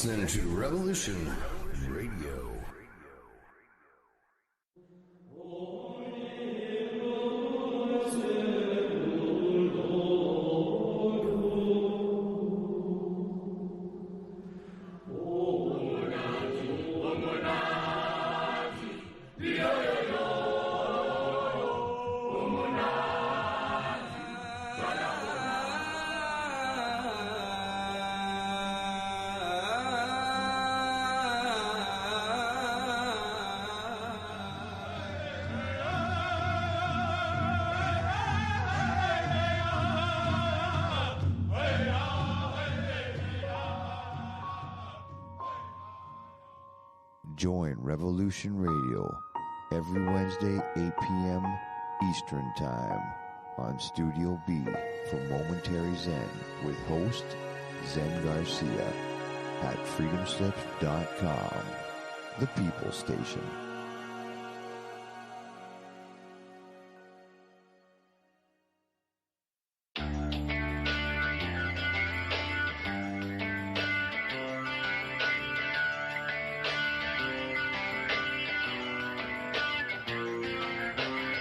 listening to Revolution Radio. Join Revolution Radio every Wednesday, 8 p.m. Eastern Time on Studio B for Momentary Zen with host Zen Garcia at freedomslips.com, the People Station.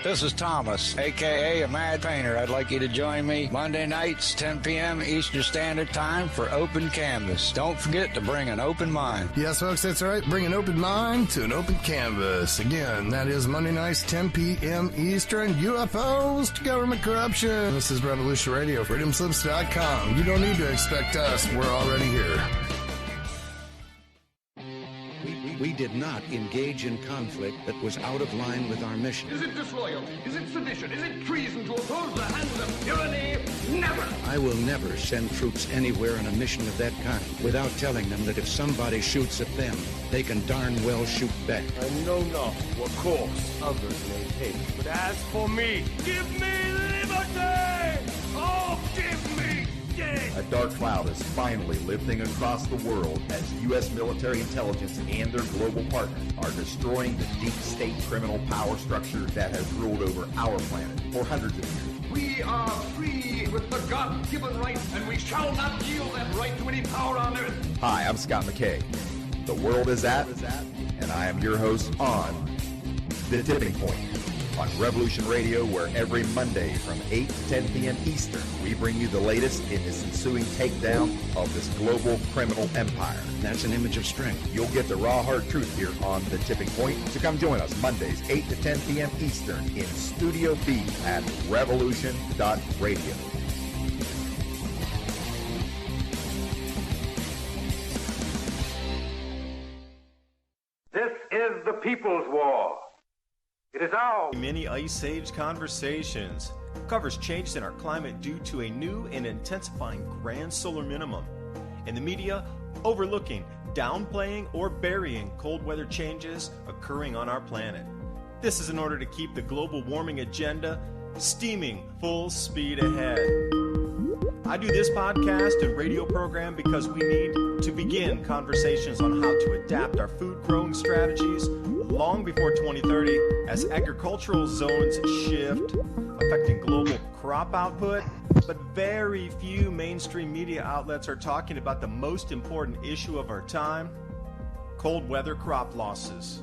This is Thomas, a.k.a. a Mad Painter. I'd like you to join me Monday nights, 10 p.m. Eastern Standard Time for Open Canvas. Don't forget to bring an open mind. Yes, folks, that's right. Bring an open mind to an open canvas. Again, that is Monday nights, 10 p.m. Eastern. UFOs to government corruption. This is Revolution Radio, freedomslips.com. You don't need to expect us. We're already here. We did not engage in conflict that was out of line with our mission. Is it disloyalty? Is it sedition? Is it treason to oppose the hands of tyranny? Never! I will never send troops anywhere on a mission of that kind without telling them that if somebody shoots at them, they can darn well shoot back. I know not what course others may take, but as for me, give me liberty! Oh, give me death! A dark cloud is finally lifting across the world as U.S. military intelligence and their global partners are destroying the deep state criminal power structure that has ruled over our planet for hundreds of years. We are free with the God-given right, and we shall not yield that right to any power on earth. Hi, I'm Scott McKay. The world is at, and I am your host on The Tipping Point on Revolution Radio, where every Monday from 8 to 10 p.m. Eastern, we bring you the latest in this ensuing takedown of this global criminal empire. That's an image of strength. You'll get the raw, hard truth here on The Tipping Point. So come join us Mondays, 8 to 10 p.m. Eastern in Studio B at revolution.radio. This is the People's War. It is our Mini Ice Age Conversations covers changes in our climate due to a new and intensifying grand solar minimum, and the media overlooking, downplaying, or burying cold weather changes occurring on our planet. This is in order to keep the global warming agenda steaming full speed ahead. I do this podcast and radio program because we need to begin conversations on how to adapt our food growing strategies long before 2030 as agricultural zones shift, affecting global crop output. But very few mainstream media outlets are talking about the most important issue of our time: cold weather crop losses.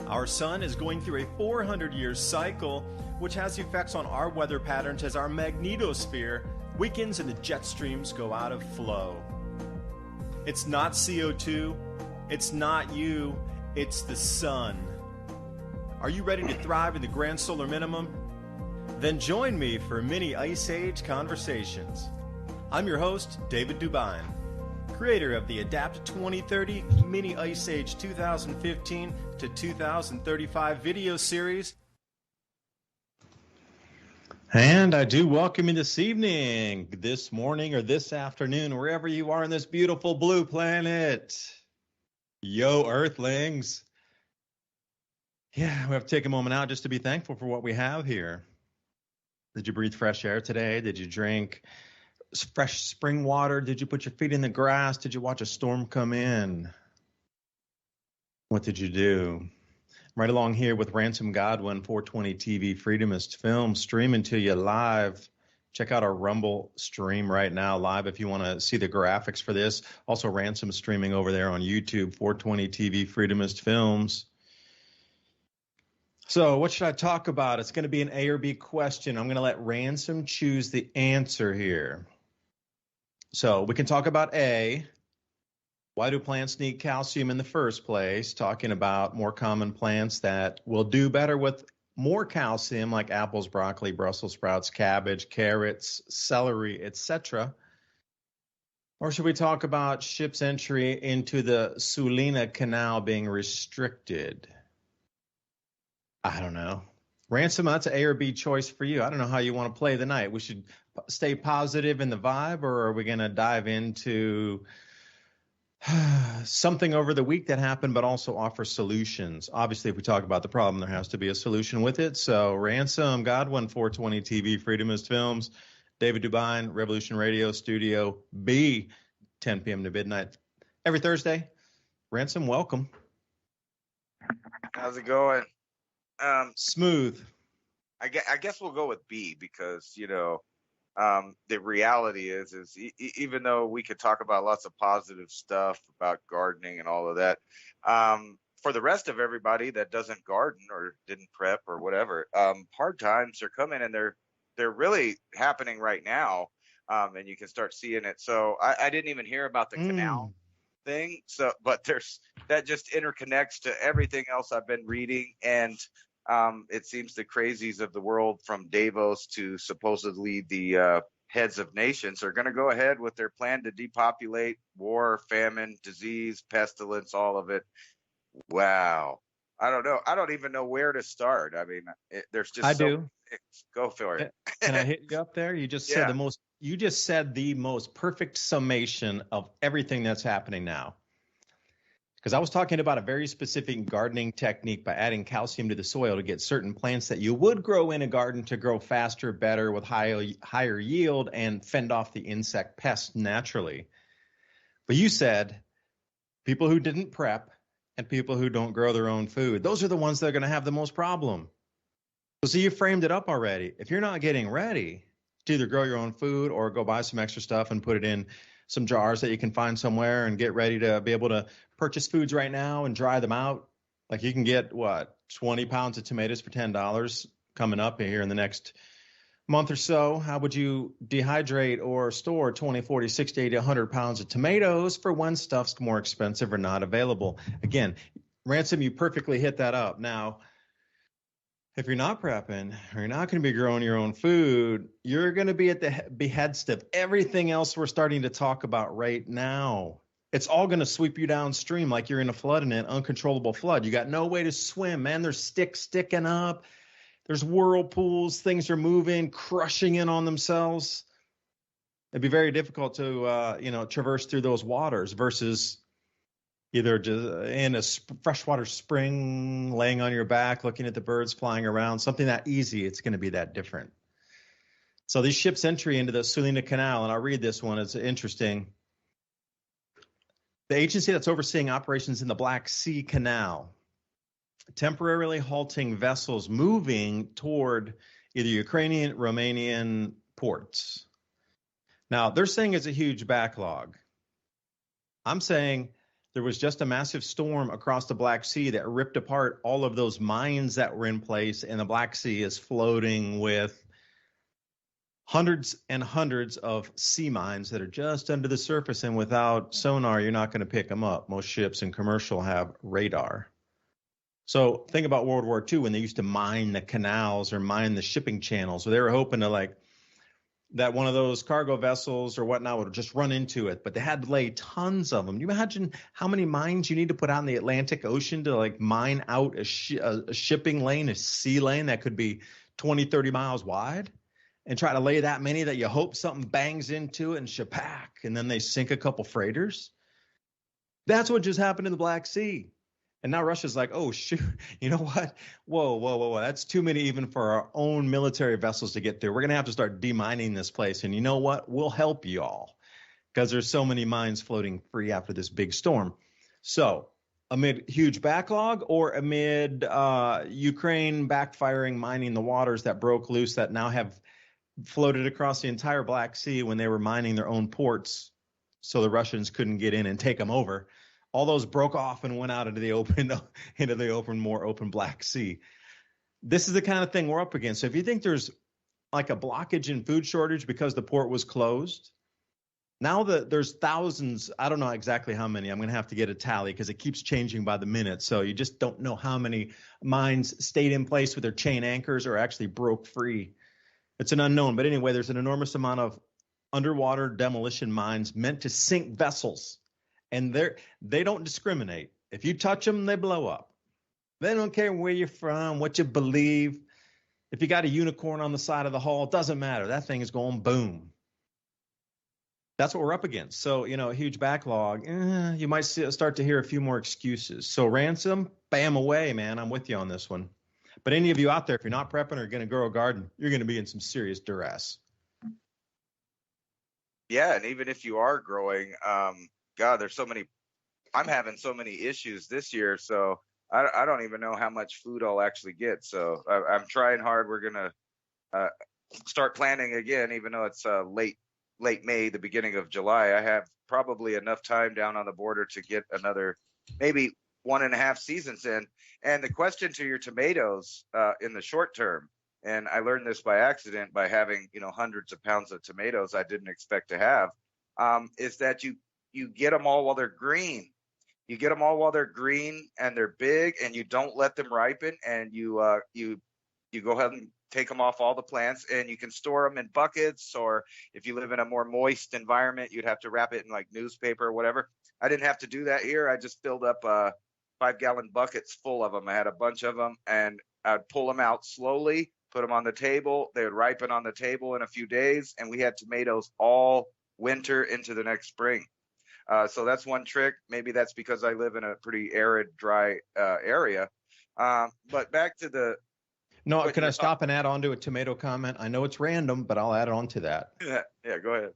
Our sun is going through a 400-year cycle, which has effects on our weather patterns as our magnetosphere weakens and the jet streams go out of flow. It's not CO2, it's not you, it's the sun. Are you ready to thrive in the grand solar minimum? Then join me for Mini Ice Age Conversations. I'm your host, David Dubyne, creator of the Adapt 2030 Mini Ice Age 2015 to 2035 video series. And I do welcome you this evening, this morning, or this afternoon, wherever you are on this beautiful blue planet. Yo, Earthlings. Yeah, we have to take a moment out just to be thankful for what we have here. Did you breathe fresh air today? Did you drink fresh spring water? Did you put your feet in the grass? Did you watch a storm come in? What did you do? Right along here with Ransom Godwin, 420 TV Freedomist Film, streaming to you live Check out our Rumble stream right now live if you want to see the graphics for this. Also, Ransom streaming over there on YouTube, 420 TV Freedomist Films. So what should I talk about? It's going to be an A or B question. I'm going to let Ransom choose the answer here. So we can talk about A. Why do plants need calcium in the first place? Talking about more common plants that will do better with more calcium, like apples, broccoli, Brussels sprouts, cabbage, carrots, celery, etc. Or should we talk about ships' entry into the Sulina Canal being restricted? I don't know. Ransom, that's an A or B choice for you. I don't know how you want to play the night. We should stay positive in the vibe, or are we going to dive into something over the week that happened, but also offer solutions? Obviously, if we talk about the problem, there has to be a solution with it. So Ransom Godwin, 420 TV, Freedomist Films, David Dubyne, Revolution Radio, Studio B, 10 p.m. to midnight every Thursday. Ransom, welcome. How's it going? Smooth. I guess we'll go with B because, the reality is even though we could talk about lots of positive stuff about gardening and all of that, for the rest of everybody that doesn't garden or didn't prep or whatever, hard times are coming, and they're really happening right now, and you can start seeing it. So I didn't even hear about the canal thing. So, but that just interconnects to everything else I've been reading, and it seems the crazies of the world, from Davos to supposedly the heads of nations, are going to go ahead with their plan to depopulate, war, famine, disease, pestilence, all of it. Wow. I don't know. I don't even know where to start. I mean, there's just Go for it. Can I hit you up there? You just said the most perfect summation of everything that's happening now. Because I was talking about a very specific gardening technique by adding calcium to the soil to get certain plants that you would grow in a garden to grow faster, better, with higher yield, and fend off the insect pests naturally. But you said people who didn't prep and people who don't grow their own food, those are the ones that are going to have the most problem. So you framed it up already. If you're not getting ready to either grow your own food or go buy some extra stuff and put it in some jars that you can find somewhere and get ready to be able to purchase foods right now and dry them out. Like you can get 20 pounds of tomatoes for $10 coming up here in the next month or so. How would you dehydrate or store 20, 40, 60, 80, 100 pounds of tomatoes for when stuff's more expensive or not available? Again, Ransom, you perfectly hit that up. Now, if you're not prepping or you're not going to be growing your own food, you're going to be at the behest of everything else we're starting to talk about right now. It's all going to sweep you downstream like you're in a flood, in an uncontrollable flood. You got no way to swim, man. There's sticks sticking up. There's whirlpools. Things are moving, crushing in on themselves. It'd be very difficult to, traverse through those waters versus either just in a freshwater spring, laying on your back, looking at the birds flying around, something that easy. It's going to be that different. So these ships' entry into the Sulina Canal, and I'll read this one. It's interesting. The agency that's overseeing operations in the Black Sea Canal, temporarily halting vessels moving toward either Ukrainian, Romanian ports. Now, they're saying it's a huge backlog. I'm saying there was just a massive storm across the Black Sea that ripped apart all of those mines that were in place, and the Black Sea is floating with hundreds and hundreds of sea mines that are just under the surface, and without sonar, you're not going to pick them up. Most ships and commercial have radar. So think about World War II when they used to mine the canals or mine the shipping channels. So they were hoping to that one of those cargo vessels or whatnot would just run into it, but they had to lay tons of them. Can you imagine how many mines you need to put out in the Atlantic Ocean to mine out a shipping lane, a sea lane that could be 20, 30 miles wide, and try to lay that many that you hope something bangs into it and shapak, and then they sink a couple freighters? That's what just happened in the Black Sea. And now Russia's like, oh, shoot, you know what? Whoa. That's too many even for our own military vessels to get through. We're going to have to start demining this place. And you know what? We'll help you all because there's so many mines floating free after this big storm. So amid huge backlog or amid Ukraine backfiring, mining the waters that broke loose that now have floated across the entire Black Sea when they were mining their own ports so the Russians couldn't get in and take them over. All those broke off and went out into the open, more open Black Sea. This is the kind of thing we're up against. So if you think there's like a blockage in food shortage because the port was closed, now there's thousands, I don't know exactly how many. I'm going to have to get a tally because it keeps changing by the minute. So you just don't know how many mines stayed in place with their chain anchors or actually broke free. It's an unknown. But anyway, there's an enormous amount of underwater demolition mines meant to sink vessels. And they don't discriminate. If you touch them, they blow up. They don't care where you're from, what you believe. If you got a unicorn on the side of the hull, it doesn't matter. That thing is going boom. That's what we're up against. So, a huge backlog. You might start to hear a few more excuses. So Ransom, bam, away, man. I'm with you on this one. But any of you out there, if you're not prepping or going to grow a garden, you're going to be in some serious duress. Yeah, and even if you are growing, God, there's so many. I'm having so many issues this year, so I don't even know how much food I'll actually get. So I'm trying hard. We're going to start planning again, even though it's late May, the beginning of July. I have probably enough time down on the border to get another maybe 1.5 seasons in. And the question to your tomatoes in the short term, and I learned this by accident by having hundreds of pounds of tomatoes I didn't expect to have, is that you get them all while they're green. You get them all while they're green and they're big, and you don't let them ripen, and you go ahead and take them off all the plants, and you can store them in buckets, or if you live in a more moist environment, you'd have to wrap it in like newspaper or whatever. I didn't have to do that here. I just filled up 5-gallon buckets full of them. I had a bunch of them, and I'd pull them out slowly, put them on the table. They would ripen on the table in a few days, and we had tomatoes all winter into the next spring. So that's one trick. Maybe that's because I live in a pretty arid, dry area. But back to the... No, can I stop and add on to a tomato comment? I know it's random, but I'll add on to that. Yeah, go ahead.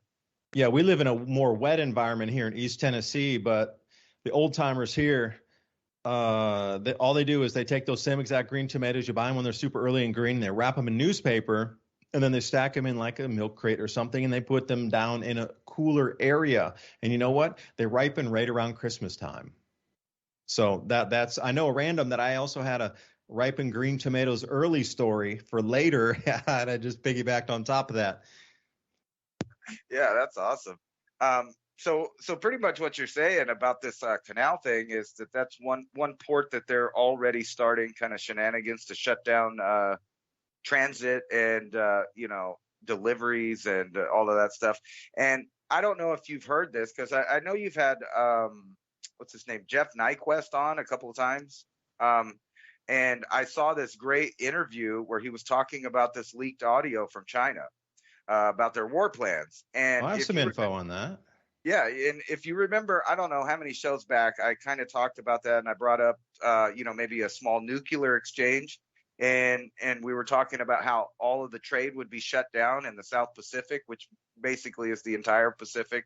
Yeah, we live in a more wet environment here in East Tennessee, but the old timers here, all they do is they take those same exact green tomatoes. You buy them when they're super early and green. They wrap them in newspaper, and then they stack them in like a milk crate or something, and they put them down in a cooler area. And you know what? They ripen right around Christmas time. So that's, I know, random that I also had a ripen green tomatoes early story for later. And I just piggybacked on top of that. Yeah, that's awesome. So pretty much what you're saying about this canal thing is that's one port that they're already starting kind of shenanigans to shut down transit and deliveries and all of that stuff. And I don't know if you've heard this, because I know you've had what's his name, Jeff Nyquist on a couple of times. And I saw this great interview where he was talking about this leaked audio from China about their war plans. And I have some info on that. Yeah, and if you remember, I don't know how many shows back, I kind of talked about that, and I brought up, maybe a small nuclear exchange, and we were talking about how all of the trade would be shut down in the South Pacific, which basically is the entire Pacific.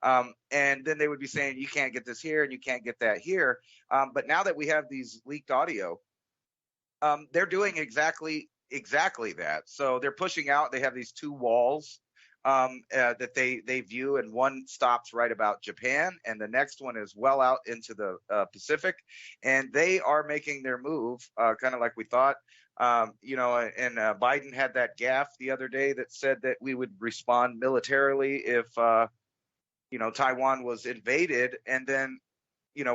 And then they would be saying, you can't get this here and you can't get that here. But now that we have these leaked audio, they're doing exactly that. So they're pushing out. They have these two walls that they view, and one stops right about Japan, and the next one is well out into the Pacific, and they are making their move, kind of like we thought. And Biden had that gaffe the other day that said that we would respond militarily if Taiwan was invaded, and then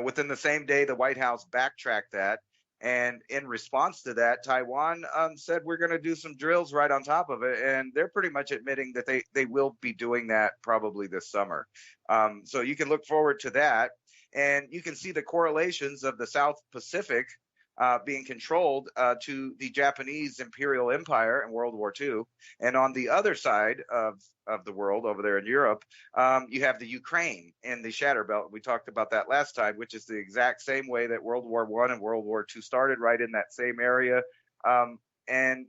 within the same day the White House backtracked that. And in response to that, Taiwan said, we're going to do some drills right on top of it. And they're pretty much admitting that they will be doing that probably this summer. So you can look forward to that. And you can see the correlations of the South Pacific being controlled to the Japanese Imperial Empire in World War II. And on the other side of the world, over there in Europe, you have the Ukraine and the Shatter Belt. We talked about that last time, which is the exact same way that World War I and World War II started, right in that same area. And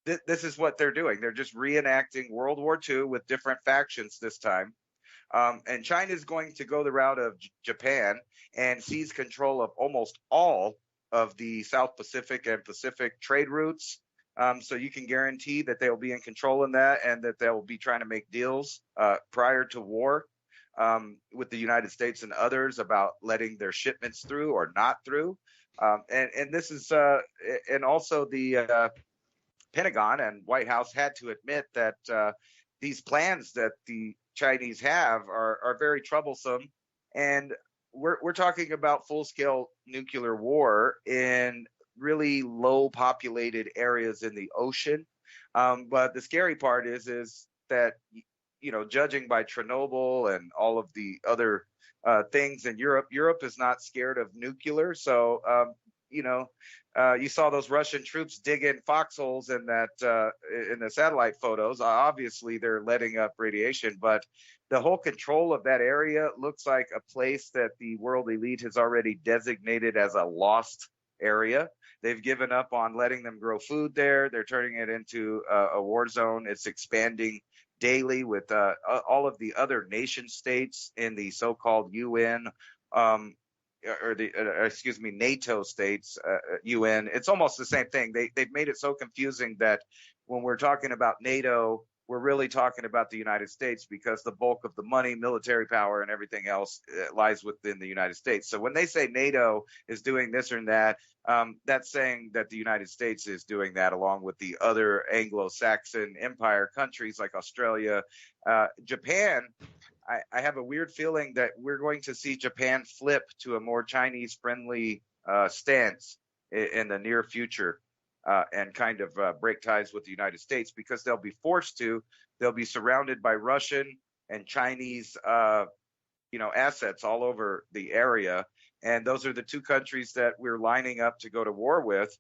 this is what they're doing. They're just reenacting World War II with different factions this time. And China is going to go the route of Japan and seize control of almost all of the South Pacific and Pacific trade routes. So you can guarantee that they'll be in control in that, and that they'll be trying to make deals prior to war with the United States and others about letting their shipments through or not through. And this is and also the Pentagon and White House had to admit that these plans that the Chinese have are very troublesome. And we're talking about full-scale nuclear war in really low populated areas in the ocean. But the scary part is that, judging by Chernobyl and all of the other things in Europe is not scared of nuclear. So, you saw those Russian troops dig in foxholes in the satellite photos. Obviously, they're letting up radiation, but the whole control of that area looks like a place that the world elite has already designated as a lost area. They've given up on letting them grow food there. They're turning it into a war zone. It's expanding daily with all of the other nation states in the so-called UN NATO states, UN. It's almost the same thing. They've made it so confusing that when we're talking about NATO, we're really talking about the United States, because the bulk of the money, military power, and everything else lies within the United States. So when they say NATO is doing this or that, that's saying that the United States is doing that along with the other Anglo-Saxon empire countries like Australia, Japan. I have a weird feeling that we're going to see Japan flip to a more Chinese-friendly stance in the near future, and kind of break ties with the United States, because they'll be forced to. They'll be surrounded by Russian and Chinese, assets all over the area, and those are the two countries that we're lining up to go to war with.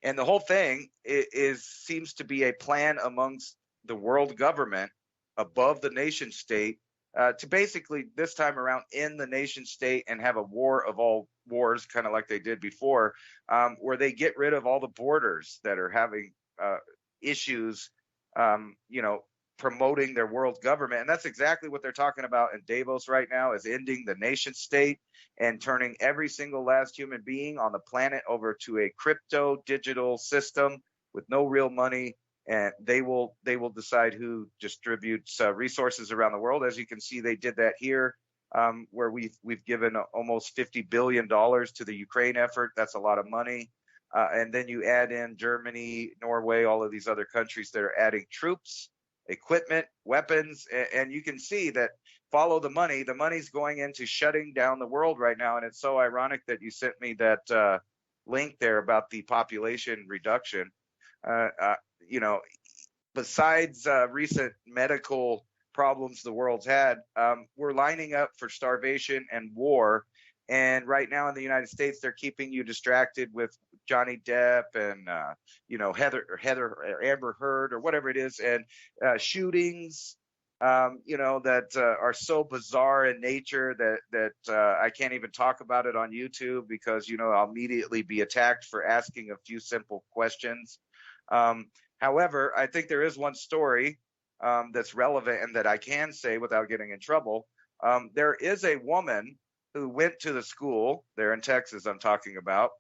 And the whole thing seems to be a plan amongst the world government above the nation state, to basically this time around end the nation state and have a war of all wars, kind of like they did before, where they get rid of all the borders that are having issues, promoting their world government. And that's exactly what they're talking about in Davos right now, is ending the nation state and turning every single last human being on the planet over to a crypto digital system with no real money. And they will decide who distributes resources around the world. As you can see, they did that here, where we've given almost $50 billion to the Ukraine effort. That's a lot of money. And then you add in Germany, Norway, all of these other countries that are adding troops, equipment, weapons. And you can see that, follow the money. The money's going into shutting down the world right now. And it's so ironic that you sent me that link there about the population reduction. Besides recent medical problems the world's had, we're lining up for starvation and war. And right now in the United States, they're keeping you distracted with Johnny Depp and, Heather or Amber Heard or whatever it is, and shootings, that are so bizarre in nature that I can't even talk about it on YouTube, because, I'll immediately be attacked for asking a few simple questions. However, I think there is one story that's relevant and that I can say without getting in trouble. There is a woman who went to the school there in Texas I'm talking about.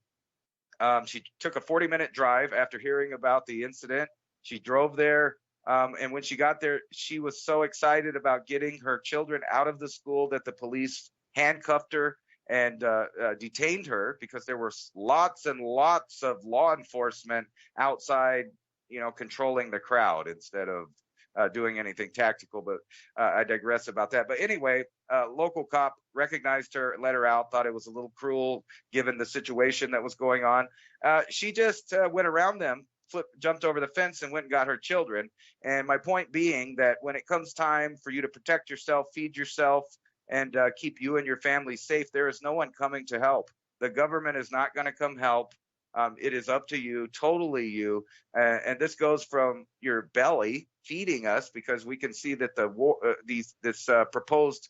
She took a 40-minute drive after hearing about the incident. She drove there, and when she got there, she was so excited about getting her children out of the school that the police handcuffed her and detained her, because there were lots and lots of law enforcement outside, controlling the crowd instead of doing anything tactical. But I digress about that. But anyway, local cop recognized her, let her out, thought it was a little cruel given the situation that was going on. She just went around them, jumped over the fence, and went and got her children. And my point being that when it comes time for you to protect yourself, feed yourself, and keep you and your family safe, there is no one coming to help. The government is not going to come help. It is up to you, totally you. And this goes from your belly feeding us, because we can see that the war, this proposed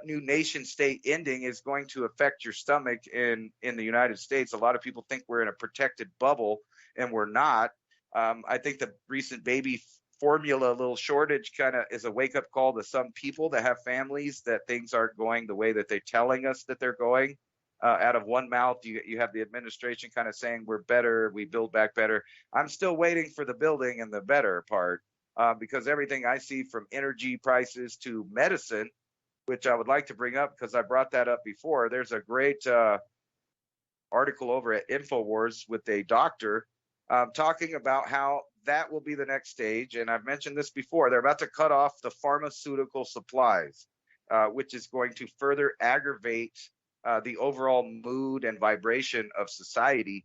new nation state ending is going to affect your stomach in the United States. A lot of people think we're in a protected bubble, and we're not. I think the recent baby formula little shortage kind of is a wake-up call to some people that have families that things aren't going the way that they're telling us that they're going. out of one mouth. You have the administration kind of saying we're better, we build back better. I'm still waiting for the building and the better part, because everything I see from energy prices to medicine, which I would like to bring up because I brought that up before. There's a great article over at InfoWars with a doctor talking about how that will be the next stage. And I've mentioned this before. They're about to cut off the pharmaceutical supplies, which is going to further aggravate the overall mood and vibration of society.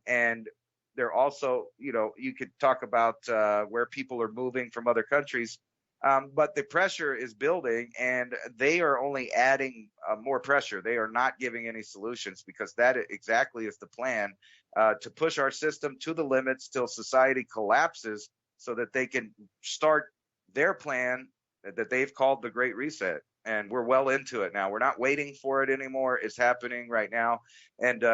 And they're also, you could talk about where people are moving from other countries. But the pressure is building, and they are only adding more pressure. They are not giving any solutions, because that exactly is the plan, to push our system to the limits till society collapses, so that they can start their plan that they've called the Great Reset. And we're well into it now. We're not waiting for it anymore. It's happening right now. And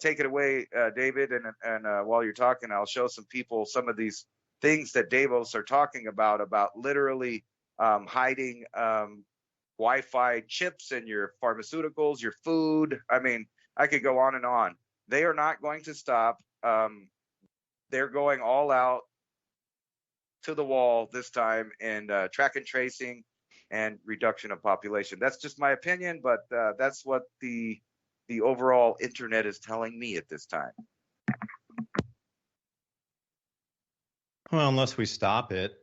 take it away, David. And while you're talking, I'll show some people some of these things that Davos are talking about literally hiding Wi-Fi chips in your pharmaceuticals, your food. I mean, I could go on and on. They are not going to stop. They're going all out to the wall this time in track and tracing and reduction of population. That's just my opinion, but that's what the overall internet is telling me at this time. Well, unless we stop it,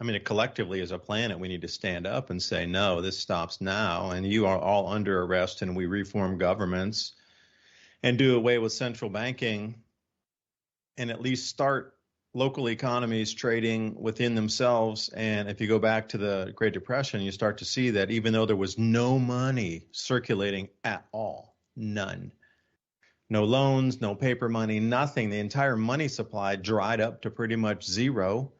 I mean, collectively as a planet, we need to stand up and say, no, this stops now. And you are all under arrest, and we reform governments and do away with central banking, and at least start local economies trading within themselves. And if you go back to the Great Depression, you start to see that even though there was no money circulating at all, none, no loans, no paper money, nothing. The entire money supply dried up to pretty much zero.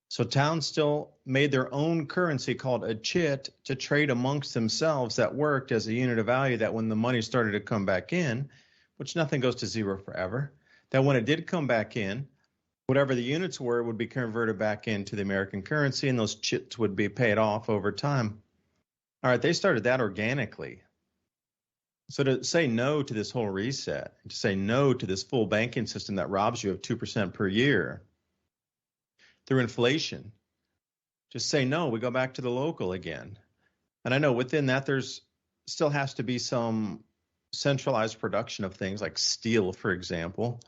So towns still made their own currency called a chit to trade amongst themselves that worked as a unit of value, that when the money started to come back in, which nothing goes to zero forever, that when it did come back in, whatever the units were would be converted back into the American currency, and those chits would be paid off over time. All right, they started that organically. So to say no to this whole reset, to say no to this full banking system that robs you of 2% per year through inflation, just say no, we go back to the local again. And I know within that there's still has to be some centralized production of things like steel, for example.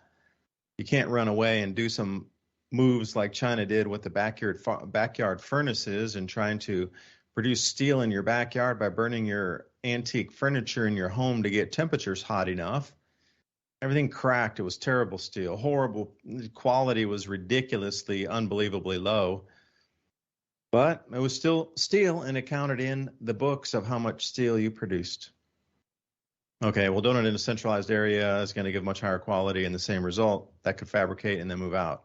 You can't run away and do some moves like China did with the backyard furnaces and trying to produce steel in your backyard by burning your antique furniture in your home to get temperatures hot enough. Everything cracked. It was terrible steel, horrible. The quality was ridiculously, unbelievably low. But it was still steel, and it counted in the books of how much steel you produced. Okay, well, doing it in a centralized area is going to give much higher quality and the same result. That could fabricate and then move out.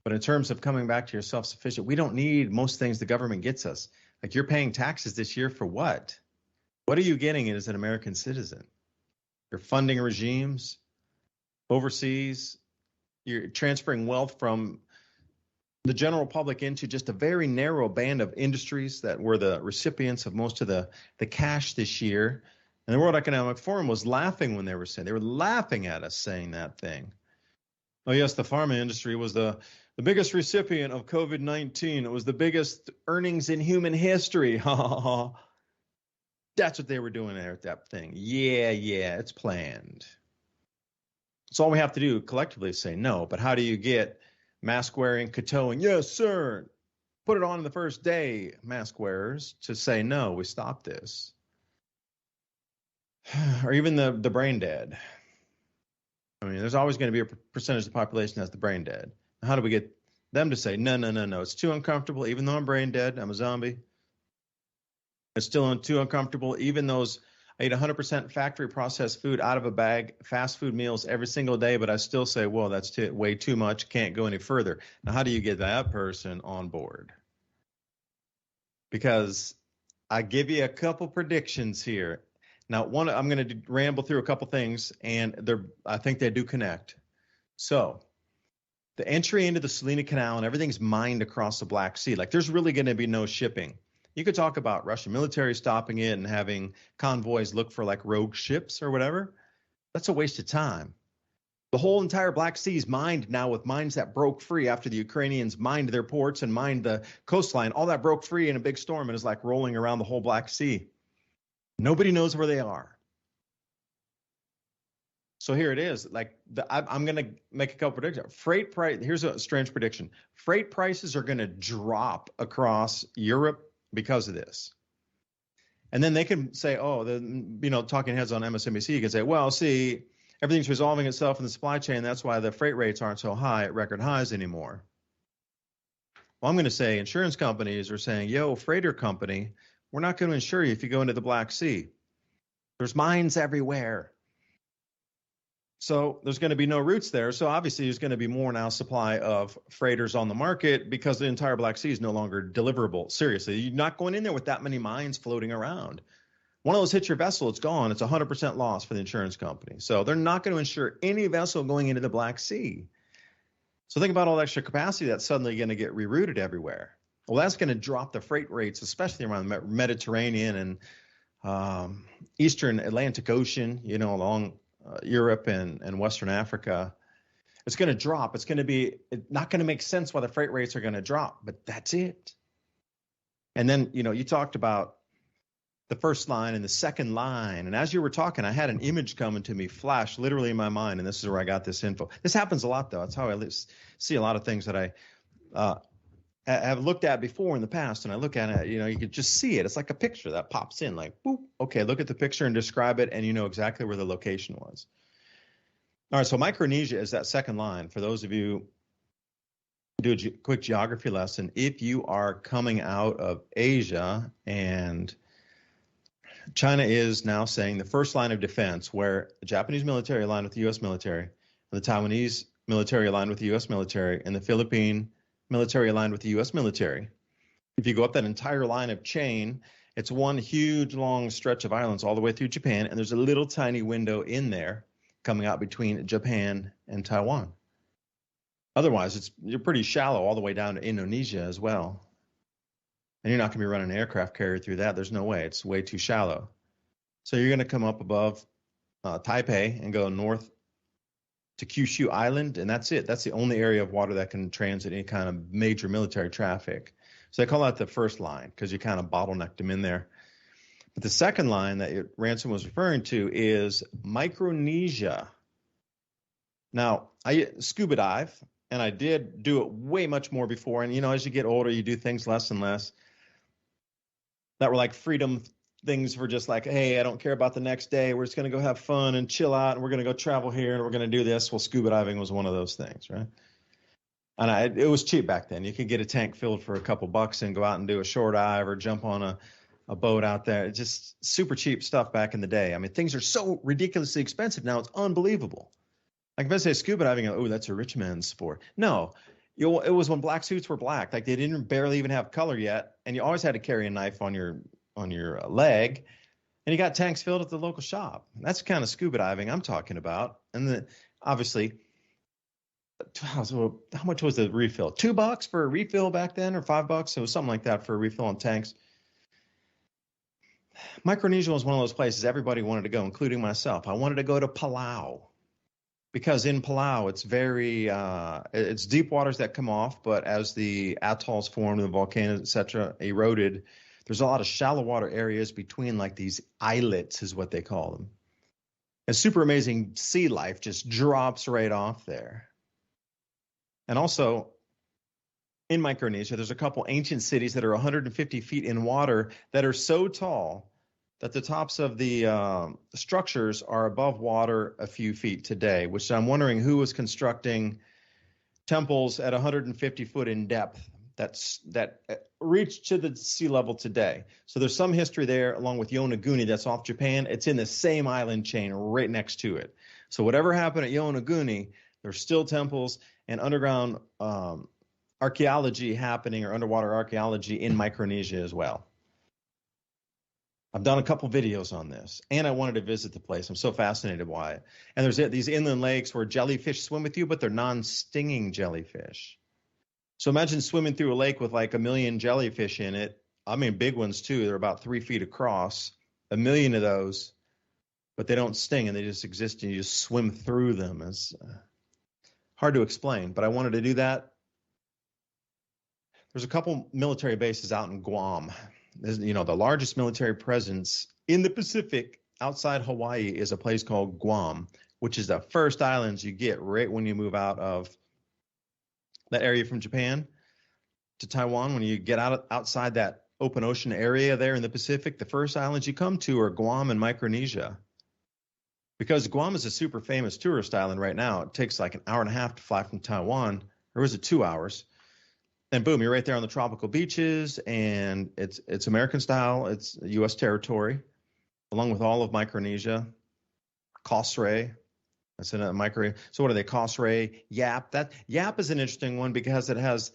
But in terms of coming back to your self-sufficient, we don't need most things the government gets us. Like, you're paying taxes this year for what? What are you getting as an American citizen? You're funding regimes overseas. You're transferring wealth from the general public into just a very narrow band of industries that were the recipients of most of the cash this year. And the World Economic Forum was laughing when they were laughing at us saying that thing. Oh, yes, the pharma industry was the biggest recipient of COVID-19. It was the biggest earnings in human history. Ha, ha, ha. That's what they were doing there at that thing. Yeah, it's planned. So all we have to do collectively is say no. But how do you get mask wearing, katoing, yes, sir, put it on the first day, mask wearers, to say no, we stop this? Or even the brain dead. I mean, there's always going to be a percentage of the population that's the brain dead. How do we get them to say, no, it's too uncomfortable, even though I'm brain dead, I'm a zombie. It's still too uncomfortable, even those, I eat 100% factory processed food out of a bag, fast food meals every single day, but I still say, well, that's way too much, can't go any further. Now, how do you get that person on board? Because I give you a couple predictions here. Now, I'm going to ramble through a couple things, and I think they do connect. So the entry into the Salina Canal and everything's mined across the Black Sea. Like, there's really going to be no shipping. You could talk about Russian military stopping it and having convoys look for like rogue ships or whatever. That's a waste of time. The whole entire Black Sea is mined now with mines that broke free after the Ukrainians mined their ports and mined the coastline. All that broke free in a big storm and is like rolling around the whole Black Sea. Nobody knows where they are. So here it is. Like I'm going to make a couple predictions. Freight price. Here's a strange prediction. Freight prices are going to drop across Europe because of this. And then they can say, oh, talking heads on MSNBC, you can say, well, see, everything's resolving itself in the supply chain. That's why the freight rates aren't so high at record highs anymore. Well, I'm going to say insurance companies are saying, yo, freighter company, we're not going to insure you if you go into the Black Sea. There's mines everywhere. So there's going to be no routes there. So obviously there's going to be more now supply of freighters on the market because the entire Black Sea is no longer deliverable. Seriously, you're not going in there with that many mines floating around. One of those hits your vessel, it's gone. It's 100% loss for the insurance company. So they're not going to insure any vessel going into the Black Sea. So think about all the extra capacity that's suddenly going to get rerouted everywhere. Well, that's going to drop the freight rates, especially around the Mediterranean and Eastern Atlantic Ocean, along Europe and Western Africa. It's going to drop. It's not going to make sense why the freight rates are going to drop, but that's it. And then, you talked about the first line and the second line. And as you were talking, I had an image coming to me, flash literally in my mind. And this is where I got this info. This happens a lot, though. That's how I see a lot of things that I have looked at before in the past. And I look at it, you can just see it. It's like a picture that pops in like, boop. Okay, look at the picture and describe it. And you know exactly where the location was. All right, so Micronesia is that second line. For those of you who do a quick geography lesson, if you are coming out of Asia and China is now saying the first line of defense, where the Japanese military aligned with the U.S. military, and the Taiwanese military aligned with the U.S. military, and the Philippine military aligned with the U.S. military. If you go up that entire line of chain, it's one huge long stretch of islands all the way through Japan, and there's a little tiny window in there coming out between Japan and Taiwan. Otherwise, you're pretty shallow all the way down to Indonesia as well. And you're not going to be running an aircraft carrier through that. There's no way. It's way too shallow. So you're going to come up above Taipei and go north to Kyushu Island, and that's it. That's the only area of water that can transit any kind of major military traffic. So they call that the first line because you kind of bottlenecked them in there. But the second line that Ransom was referring to is Micronesia. Now, I scuba dive, and I did do it way much more before. And, as you get older, you do things less and less that were like freedom things for just like, hey, I don't care about the next day. We're just going to go have fun and chill out, and we're going to go travel here, and we're going to do this. Well, scuba diving was one of those things, right? And it was cheap back then. You could get a tank filled for a couple bucks and go out and do a shore dive or jump on a boat out there. It's just super cheap stuff back in the day. I mean, things are so ridiculously expensive now. It's unbelievable. Like if I say scuba diving, oh, that's a rich man's sport. No, it was when black suits were black. Like they didn't barely even have color yet, and you always had to carry a knife on your leg, and you got tanks filled at the local shop. That's the kind of scuba diving I'm talking about. And then obviously, how much was the refill? $2 for a refill back then, or $5? It was something like that for a refill on tanks. Micronesia was one of those places everybody wanted to go, including myself. I wanted to go to Palau. Because in Palau, it's it's deep waters that come off, but as the atolls formed, the volcanoes, etc., eroded, there's a lot of shallow water areas between like these islets is what they call them. And super amazing sea life just drops right off there. And also, in Micronesia, there's a couple ancient cities that are 150 feet in water that are so tall that the tops of the structures are above water a few feet today, which I'm wondering who was constructing temples at 150 foot in depth that reach to the sea level today. So there's some history there, along with Yonaguni that's off Japan. It's in the same island chain right next to it. So whatever happened at Yonaguni, there's still temples and underground archaeology happening, or underwater archaeology in Micronesia as well. I've done a couple videos on this, and I wanted to visit the place. I'm so fascinated by it. And there's these inland lakes where jellyfish swim with you, but they're non-stinging jellyfish. So imagine swimming through a lake with like 1 million jellyfish in it, I mean, big ones too. They're about 3 feet across, 1 million of those, but they don't sting and they just exist and you just swim through them. It's hard to explain, but I wanted to do that. There's a couple military bases out in Guam. The largest military presence in the Pacific outside Hawaii is a place called Guam, which is the first islands you get right when you move out of that area from Japan to Taiwan. When you get outside that open ocean area there in the Pacific, the first islands you come to are Guam and Micronesia. Because Guam is a super famous tourist island right now. It takes like an hour and a half to fly from Taiwan, or is it 2 hours? And boom, you're right there on the tropical beaches, and it's American style. It's U.S. territory, along with all of Micronesia, Kosrae. That's in a micro. So what are they? Kosrae, Yap. That Yap is an interesting one because it has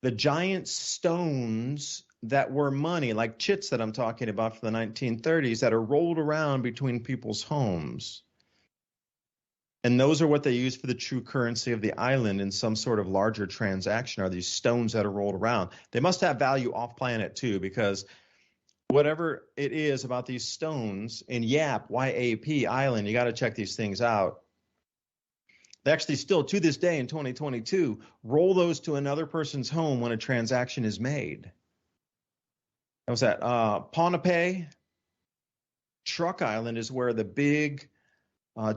the giant stones that were money, like chits that I'm talking about from the 1930s, that are rolled around between people's homes. And those are what they use for the true currency of the island in some sort of larger transaction, are these stones that are rolled around. They must have value off planet too, because whatever it is about these stones in Yap, Y-A-P Island, you got to check these things out. They actually still, to this day in 2022, roll those to another person's home when a transaction is made. That was that. Ponape, Truck Island is where the big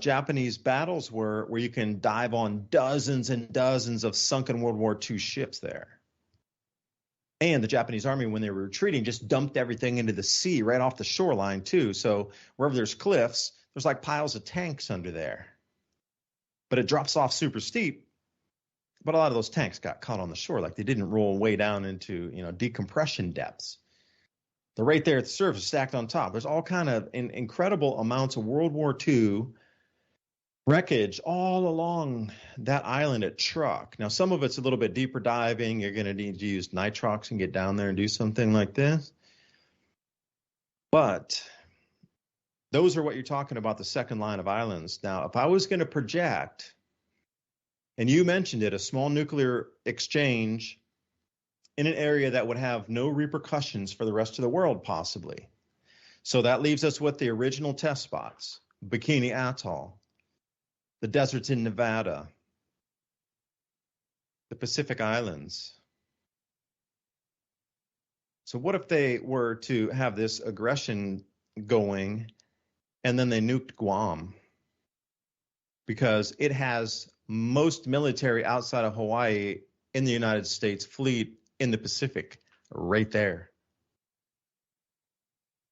Japanese battles were, where you can dive on dozens and dozens of sunken World War II ships there. And the Japanese army, when they were retreating, just dumped everything into the sea right off the shoreline too. So wherever there's cliffs, there's like piles of tanks under there. But it drops off super steep. But a lot of those tanks got caught on the shore, like they didn't roll way down into decompression depths. They're right there at the surface, stacked on top. There's all kind of incredible amounts of World War II wreckage all along that island at Truck. Now, some of it's a little bit deeper diving. You're going to need to use nitrox and get down there and do something like this. But those are what you're talking about, the second line of islands. Now, if I was going to project, and you mentioned it, a small nuclear exchange in an area that would have no repercussions for the rest of the world, possibly. So that leaves us with the original test spots, Bikini Atoll, the deserts in Nevada, the Pacific Islands. So what if they were to have this aggression going and then they nuked Guam? Because it has most military outside of Hawaii in the United States fleet in the Pacific, right there.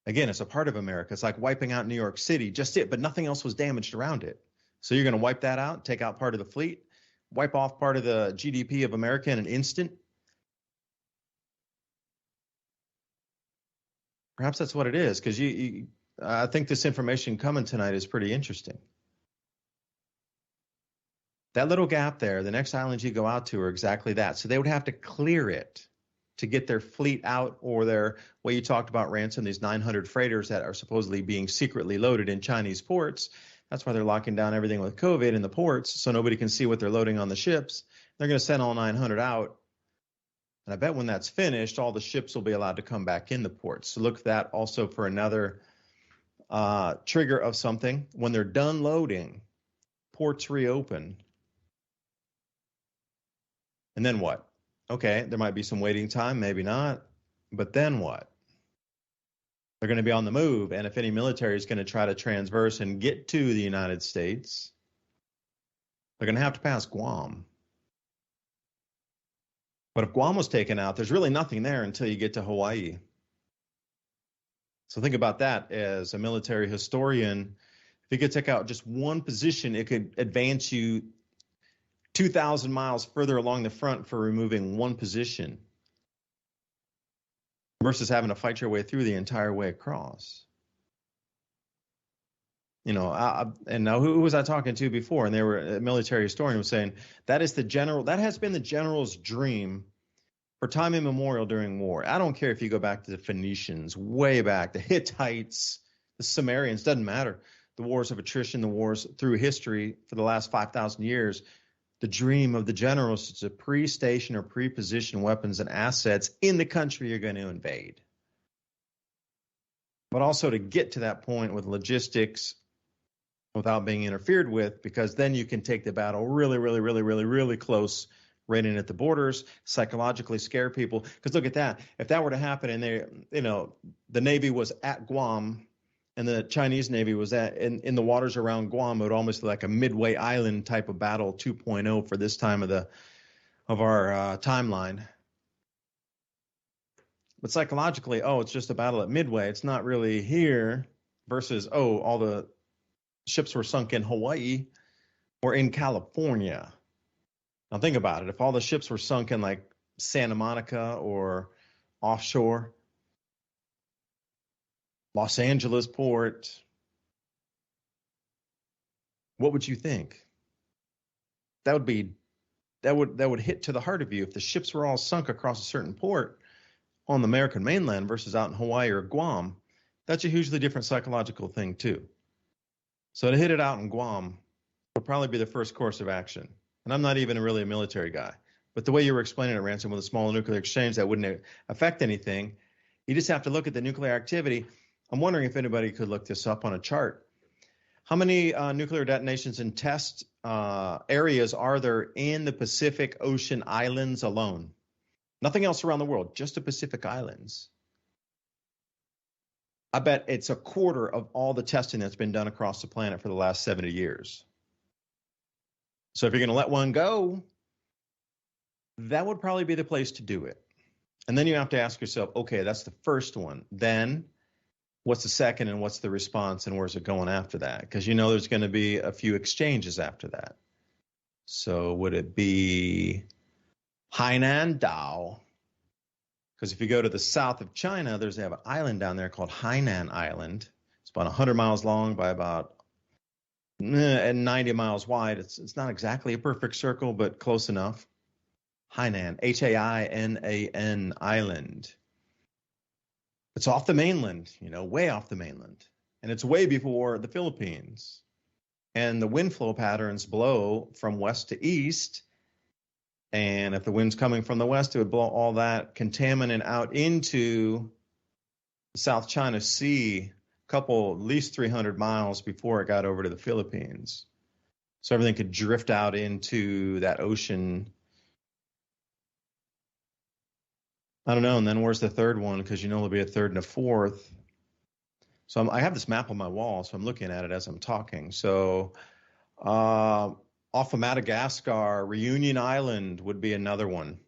Again, it's a part of America. It's like wiping out New York City, just it, but nothing else was damaged around it. So you're going to wipe that out, take out part of the fleet, wipe off part of the GDP of America in an instant? Perhaps that's what it is, because I think this information coming tonight is pretty interesting. That little gap there, the next islands you go out to are exactly that. So they would have to clear it to get their fleet out, or their, what you talked about, Ransom, these 900 freighters that are supposedly being secretly loaded in Chinese ports. That's why they're locking down everything with COVID in the ports, so nobody can see what they're loading on the ships. They're going to send all 900 out. And I bet when that's finished, all the ships will be allowed to come back in the ports. So look at that also for another trigger of something. When they're done loading, ports reopen. And then what? Okay, there might be some waiting time, maybe not. But then what? They're going to be on the move. And if any military is going to try to transverse and get to the United States, they're going to have to pass Guam. But if Guam was taken out, there's really nothing there until you get to Hawaii. So think about that as a military historian. If you could take out just one position, it could advance you 2,000 miles further along the front for removing one position versus having to fight your way through the entire way across. And now who was I talking to before? And they were a military historian was saying that has been the general's dream for time immemorial during war. I don't care if you go back to the Phoenicians, way back, the Hittites, the Sumerians, doesn't matter. The wars of attrition, the wars through history for the last 5,000 years. The dream of the generals is to pre-station or pre-position weapons and assets in the country you're going to invade. But also to get to that point with logistics without being interfered with, because then you can take the battle really, really, really, really, really close, right in at the borders, psychologically scare people. Because look at that. If that were to happen and the Navy was at Guam and the Chinese Navy was in the waters around Guam, it would almost be like a Midway Island type of battle 2.0 for this time of our timeline. But psychologically, it's just a battle at Midway. It's not really here versus, all the ships were sunk in Hawaii or in California. Now think about it. If all the ships were sunk in like Santa Monica or offshore, Los Angeles port, what would you think? That would hit to the heart of you. If the ships were all sunk across a certain port on the American mainland versus out in Hawaii or Guam, that's a hugely different psychological thing too. So to hit it out in Guam would probably be the first course of action. And I'm not even really a military guy, but the way you were explaining it, Ransom, with a small nuclear exchange that wouldn't affect anything, you just have to look at the nuclear activity. I'm wondering if anybody could look this up on a chart. How many nuclear detonations and test areas are there in the Pacific Ocean islands alone? Nothing else around the world, just the Pacific Islands. I bet it's a quarter of all the testing that's been done across the planet for the last 70 years. So if you're going to let one go, that would probably be the place to do it. And then you have to ask yourself, okay, that's the first one. Then what's the second and what's the response and where's it going after that? Because there's going to be a few exchanges after that. So would it be Hainan Dao? Because if you go to the south of China, they have an island down there called Hainan Island. It's about 100 miles long by about 90 miles wide. It's not exactly a perfect circle, but close enough. Hainan, Hainan Island. It's off the mainland, way off the mainland. And it's way before the Philippines. And the wind flow patterns blow from west to east. And if the wind's coming from the west, it would blow all that contaminant out into the South China Sea, at least 300 miles before it got over to the Philippines. So everything could drift out into that ocean. I don't know. And then where's the third one? Because there'll be a third and a fourth. So I have this map on my wall, so I'm looking at it as I'm talking. So off of Madagascar, Reunion Island would be another one.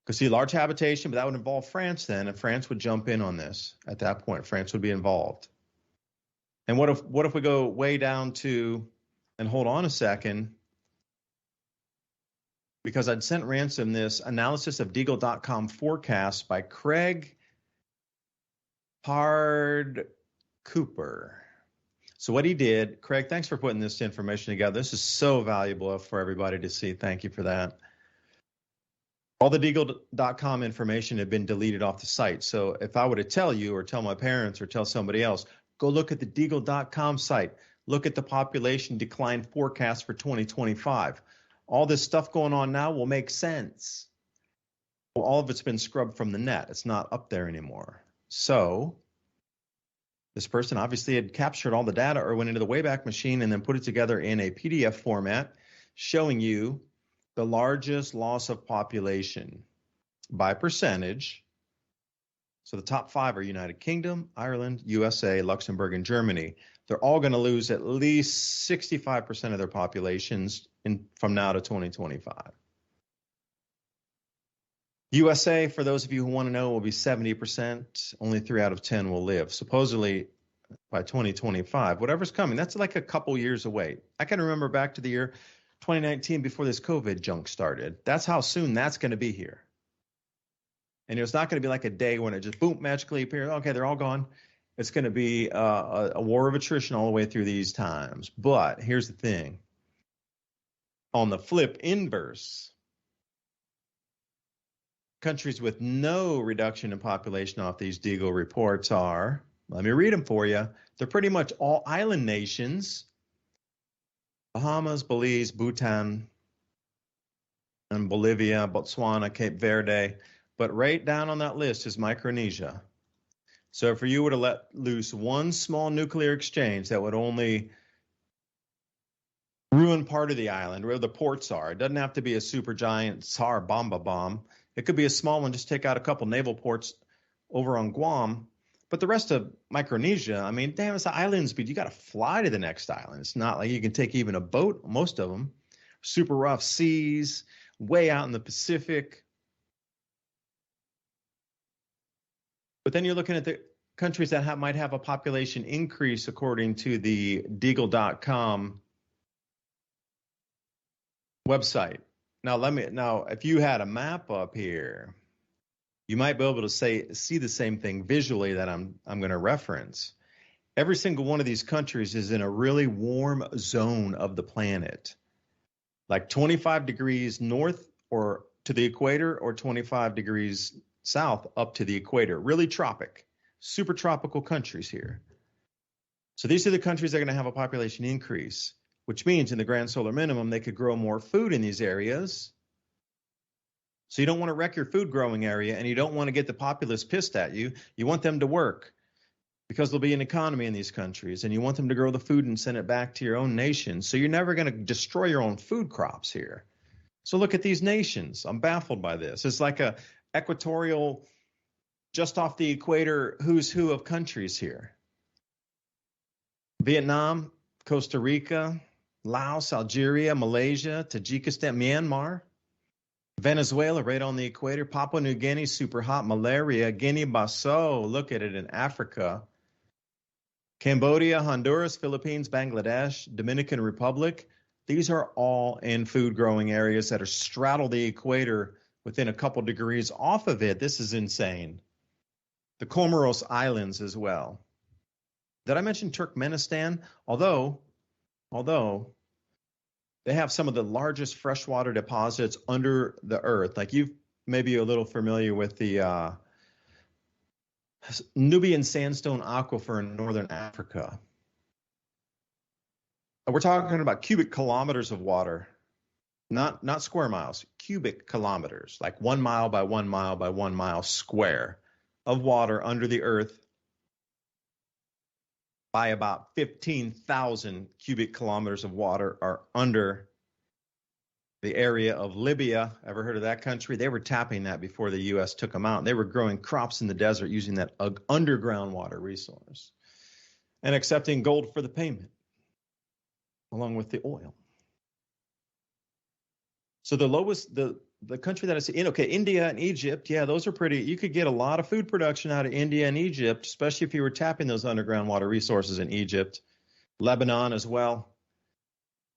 Because see, large habitation, but that would involve France then, and France would jump in on this at that point. France would be involved. And what if we go way down to, and hold on a second, because I'd sent Ransom this analysis of Deagle.com forecast by Craig Hard Cooper. So what he did, Craig, thanks for putting this information together. This is so valuable for everybody to see. Thank you for that. All the Deagle.com information had been deleted off the site. So if I were to tell you or tell my parents or tell somebody else, go look at the Deagle.com site. Look at the population decline forecast for 2025. All this stuff going on now will make sense. Well, all of it's been scrubbed from the net. It's not up there anymore. So this person obviously had captured all the data or went into the Wayback Machine and then put it together in a PDF format showing you the largest loss of population by percentage. So the top 5 are United Kingdom, Ireland, USA, Luxembourg, and Germany. They're all going to lose at least 65% of their populations from now to 2025. USA, for those of you who want to know, will be 70%. Only 3 out of 10 will live. Supposedly, by 2025, whatever's coming, that's like a couple years away. I can remember back to the year 2019 before this COVID junk started. That's how soon that's going to be here. And it's not going to be like a day when it just boom, magically appears. Okay, they're all gone. It's going to be a war of attrition all the way through these times. But here's the thing. On the flip inverse, countries with no reduction in population off these Deagle reports are, let me read them for you. They're pretty much all island nations. Bahamas, Belize, Bhutan, and Bolivia, Botswana, Cape Verde. But right down on that list is Micronesia. So if you were to let loose one small nuclear exchange that would only ruin part of the island where the ports are, it doesn't have to be a super giant Tsar Bomba bomb. It could be a small one, just take out a couple naval ports over on Guam. But the rest of Micronesia, I mean, damn, it's an island speed. You got to fly to the next island. It's not like you can take even a boat, most of them. Super rough seas, way out in the Pacific. But then you're looking at the countries that might have a population increase according to the Deagle.com website. Now, if you had a map up here, you might be able to see the same thing visually that I'm going to reference. Every single one of these countries is in a really warm zone of the planet, like 25 degrees north or to the equator, or 25 degrees south up to the equator. Really tropic, super tropical countries here. So these are the countries that are going to have a population increase, which means in the grand solar minimum, they could grow more food in these areas. So you don't want to wreck your food growing area, and you don't want to get the populace pissed at you. You want them to work because there'll be an economy in these countries, and you want them to grow the food and send it back to your own nation. So you're never going to destroy your own food crops here. So look at these nations. I'm baffled by this. It's like a equatorial, just off the equator, who's who of countries here. Vietnam, Costa Rica, Laos, Algeria, Malaysia, Tajikistan, Myanmar, Venezuela right on the equator, Papua New Guinea, super hot, malaria, Guinea-Bissau, look at it in Africa, Cambodia, Honduras, Philippines, Bangladesh, Dominican Republic. These are all in food growing areas that are straddle the equator within a couple degrees off of it. This is insane. The Comoros Islands as well. Did I mention Turkmenistan? Although they have some of the largest freshwater deposits under the earth. Like you may be a little familiar with the Nubian sandstone aquifer in northern Africa. We're talking about cubic kilometers of water, not square miles, cubic kilometers, like 1 mile by 1 mile by 1 mile square of water under the earth, by about 15,000 cubic kilometers of water are under the area of Libya. Ever heard of that country? They were tapping that before the U.S. took them out. They were growing crops in the desert using that underground water resource and accepting gold for the payment, along with the oil. So the country that is in, okay, India and Egypt, yeah, those are pretty, you could get a lot of food production out of India and Egypt, especially if you were tapping those underground water resources in Egypt, Lebanon as well.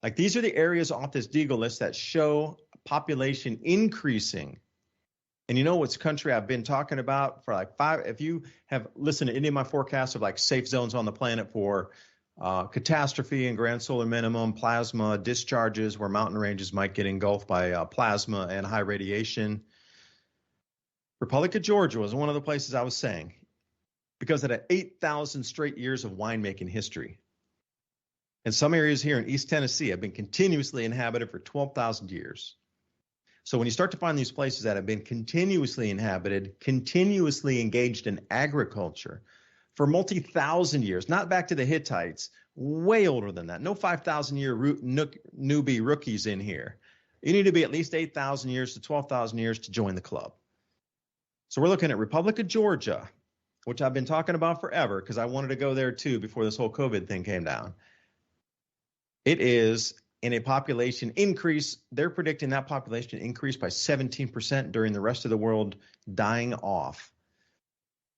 Like these are the areas off this Deagle list that show population increasing. And you know what's country I've been talking about for like if you have listened to any of my forecasts of like safe zones on the planet for catastrophe and grand solar minimum, plasma discharges where mountain ranges might get engulfed by plasma and high radiation. Republic of Georgia was one of the places I was saying because it had 8,000 straight years of winemaking history. And some areas here in East Tennessee have been continuously inhabited for 12,000 years. So when you start to find these places that have been continuously inhabited, continuously engaged in agriculture, for multi-thousand years, not back to the Hittites, way older than that. No 5,000-year newbie rookies in here. You need to be at least 8,000 years to 12,000 years to join the club. So we're looking at Republic of Georgia, which I've been talking about forever because I wanted to go there too before this whole COVID thing came down. It is in a population increase. They're predicting that population increase by 17% during the rest of the world dying off.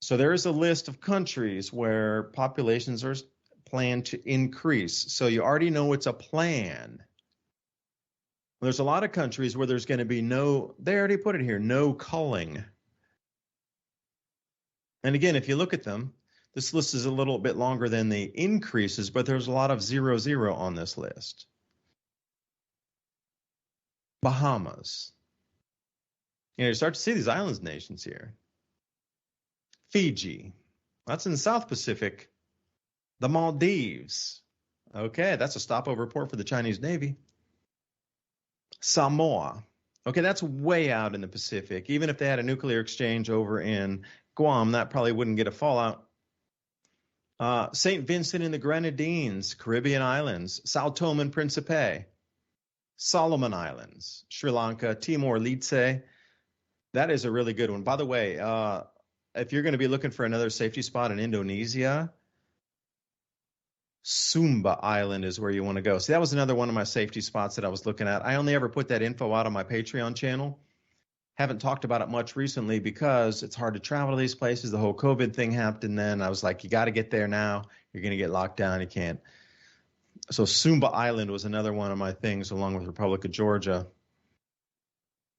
So there is a list of countries where populations are planned to increase. So you already know it's a plan. There's a lot of countries where there's going to be they already put it here, no culling. And again, if you look at them, this list is a little bit longer than the increases, but there's a lot of 0 on this list. Bahamas. You start to see these islands nations here. Fiji, that's in the South Pacific. The Maldives, Okay, that's a stopover port for the Chinese Navy. Samoa. Okay, that's way out in the Pacific. Even if they had a nuclear exchange over in Guam, that probably wouldn't get a fallout. St. Vincent and the Grenadines, Caribbean islands, Sao Tome and Principe, Solomon Islands, Sri Lanka, Timor-Leste. That is a really good one. By the way, if you're going to be looking for another safety spot in Indonesia, Sumba Island is where you want to go. See, that was another one of my safety spots that I was looking at. I only ever put that info out on my Patreon channel. Haven't talked about it much recently because it's hard to travel to these places. The whole COVID thing happened, and then I was like, you got to get there now. You're going to get locked down. You can't. So Sumba Island was another one of my things, along with Republic of Georgia.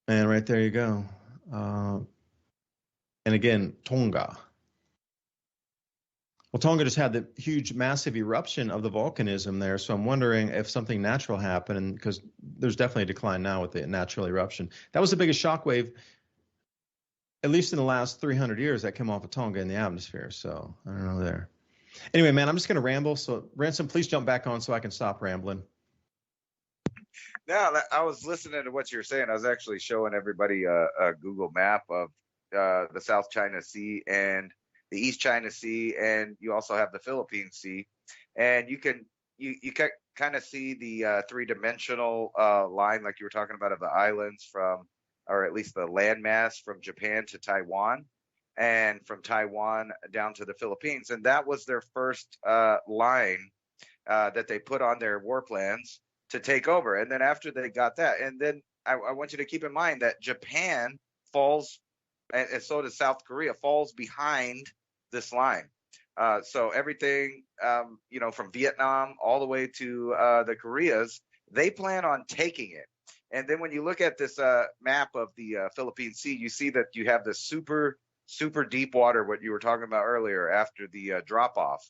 And right there you go. And again, Tonga. Well, Tonga just had the huge, massive eruption of the volcanism there, so I'm wondering if something natural happened, because there's definitely a decline now with the natural eruption. That was the biggest shockwave, at least in the last 300 years, that came off of Tonga in the atmosphere, so I don't know there. Anyway, man, I'm just going to ramble, so Ransom, please jump back on so I can stop rambling. No, I was listening to what you were saying. I was actually showing everybody a Google map of the South China Sea and the East China Sea, and you also have the Philippine Sea, and you can kind of see the three-dimensional line, like you were talking about, of the islands from, or at least the landmass from Japan to Taiwan, and from Taiwan down to the Philippines, and that was their first line that they put on their war plans to take over. And then after they got that, and then I want you to keep in mind that Japan falls, and so does South Korea, falls behind this line. So everything, from Vietnam all the way to the Koreas, they plan on taking it. And then when you look at this map of the Philippine Sea, you see that you have this super, super deep water, what you were talking about earlier after the drop off.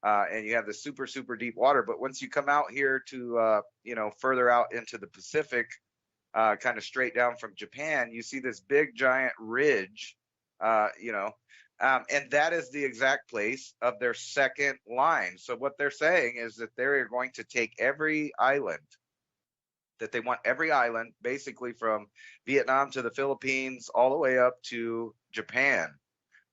And you have the super, super deep water. But once you come out here to, further out into the Pacific, kind of straight down from Japan, you see this big, giant ridge, and that is the exact place of their second line. So what they're saying is that they're going to take every island, that they want every island, basically from Vietnam to the Philippines, all the way up to Japan,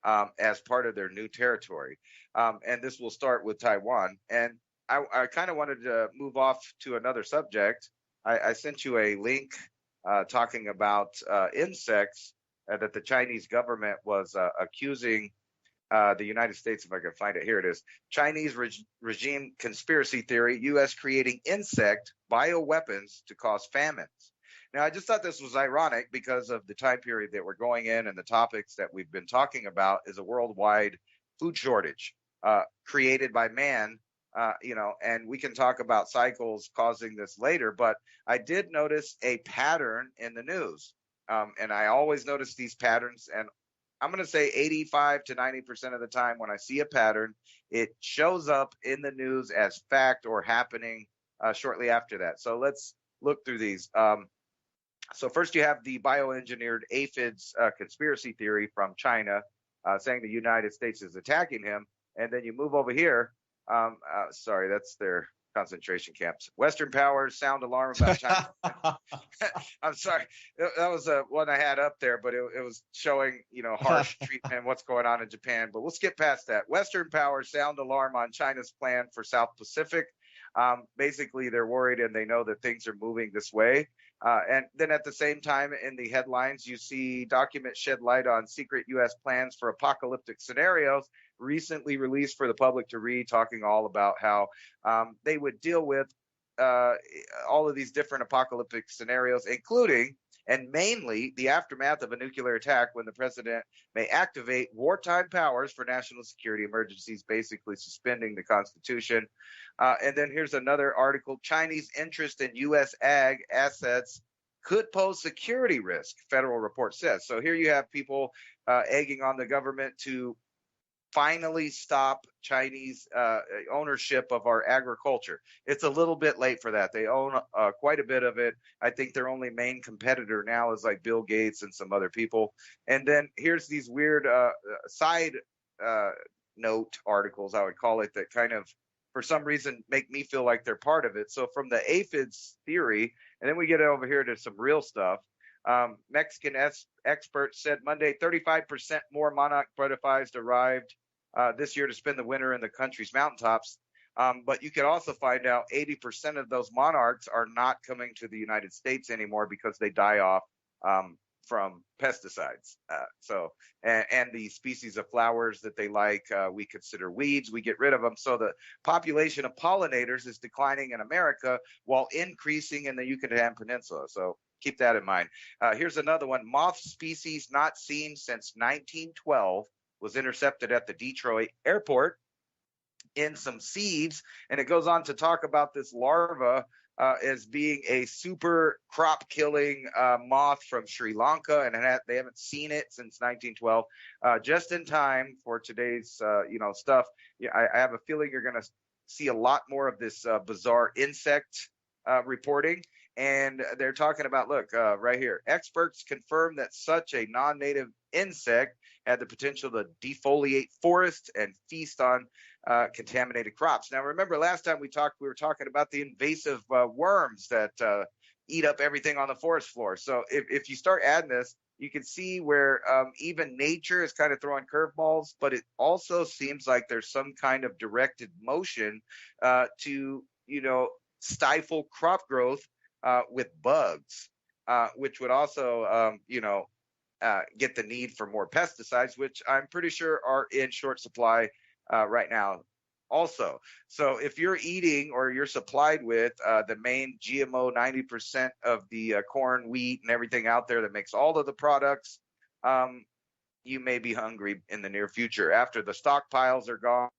as part of their new territory. And this will start with Taiwan. And I kind of wanted to move off to another subject. I sent you a link talking about insects that the Chinese government was accusing the United States, if I can find it, here it is. Chinese regime conspiracy theory, U.S. creating insect bioweapons to cause famines. Now, I just thought this was ironic because of the time period that we're going in, and the topics that we've been talking about is a worldwide food shortage created by man, and we can talk about cycles causing this later, but I did notice a pattern in the news. And I always notice these patterns, and I'm going to say 85 to 90% of the time when I see a pattern, it shows up in the news as fact or happening shortly after that. So let's look through these. So first you have the bioengineered aphids conspiracy theory from China, saying the United States is attacking him. And then you move over here. Sorry, that's their concentration camps. Western powers sound alarm about China. I'm sorry. That was one I had up there, but it was showing, harsh treatment, what's going on in Japan. But we'll skip past that. Western powers sound alarm on China's plan for South Pacific. Basically, they're worried and they know that things are moving this way. And then at the same time, in the headlines, you see documents shed light on secret U.S. plans for apocalyptic scenarios recently released for the public to read, talking all about how they would deal with all of these different apocalyptic scenarios, including and mainly the aftermath of a nuclear attack, when the president may activate wartime powers for national security emergencies, basically suspending the Constitution. And then here's another article: Chinese interest in U.S. ag assets could pose security risk, federal report says. So here you have people egging on the government to finally stop Chinese ownership of our agriculture. It's a little bit late for that. They own quite a bit of it. I think their only main competitor now is like Bill Gates and some other people. And then here's these weird side note articles, I would call it, that kind of for some reason make me feel like they're part of it. So from the aphids theory, and then we get over here to some real stuff. Mexican experts said Monday 35% more monarch butterflies arrived this year to spend the winter in the country's mountaintops. But you can also find out 80% of those monarchs are not coming to the United States anymore because they die off from pesticides. And the species of flowers that they like, we consider weeds. We get rid of them. So the population of pollinators is declining in America while increasing in the Yucatan Peninsula. So keep that in mind. Here's another one. Moth species not seen since 1912 was intercepted at the Detroit airport in some seeds. And it goes on to talk about this larva as being a super crop killing moth from Sri Lanka, and they haven't seen it since 1912. Just in time for today's stuff. I have a feeling you're going to see a lot more of this bizarre insect reporting. And they're talking about, look, right here, experts confirm that such a non-native insect had the potential to defoliate forests and feast on contaminated crops. Now, remember last time we were talking about the invasive worms that eat up everything on the forest floor. So if you start adding this, you can see where even nature is kind of throwing curveballs, but it also seems like there's some kind of directed motion to, stifle crop growth with bugs, which would also, get the need for more pesticides, which I'm pretty sure are in short supply right now also. So if you're eating or you're supplied with the main GMO 90% of the corn, wheat, and everything out there that makes all of the products, you may be hungry in the near future. After the stockpiles are gone,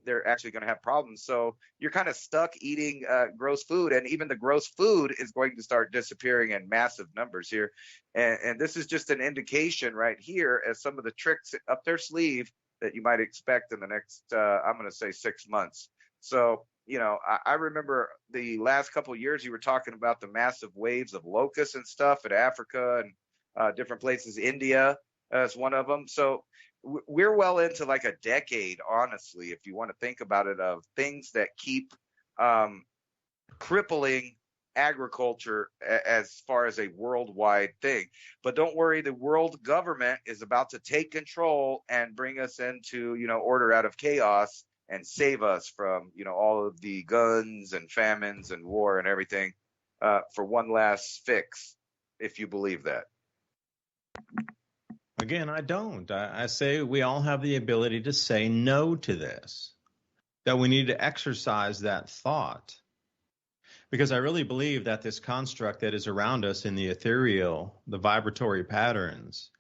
they're actually going to have problems. So you're kind of stuck eating gross food, and even the gross food is going to start disappearing in massive numbers here. And this is just an indication right here as some of the tricks up their sleeve that you might expect in the next, I'm going to say 6 months. So, I remember the last couple of years you were talking about the massive waves of locusts and stuff in Africa and different places. India is one of them. So we're well into like a decade, honestly, if you want to think about it, of things that keep crippling agriculture as far as a worldwide thing. But don't worry, the world government is about to take control and bring us into, order out of chaos and save us from, all of the guns and famines and war and everything for one last fix, if you believe that. Again, I don't. I say we all have the ability to say no to this, that we need to exercise that thought. Because I really believe that this construct that is around us in the ethereal, the vibratory patterns,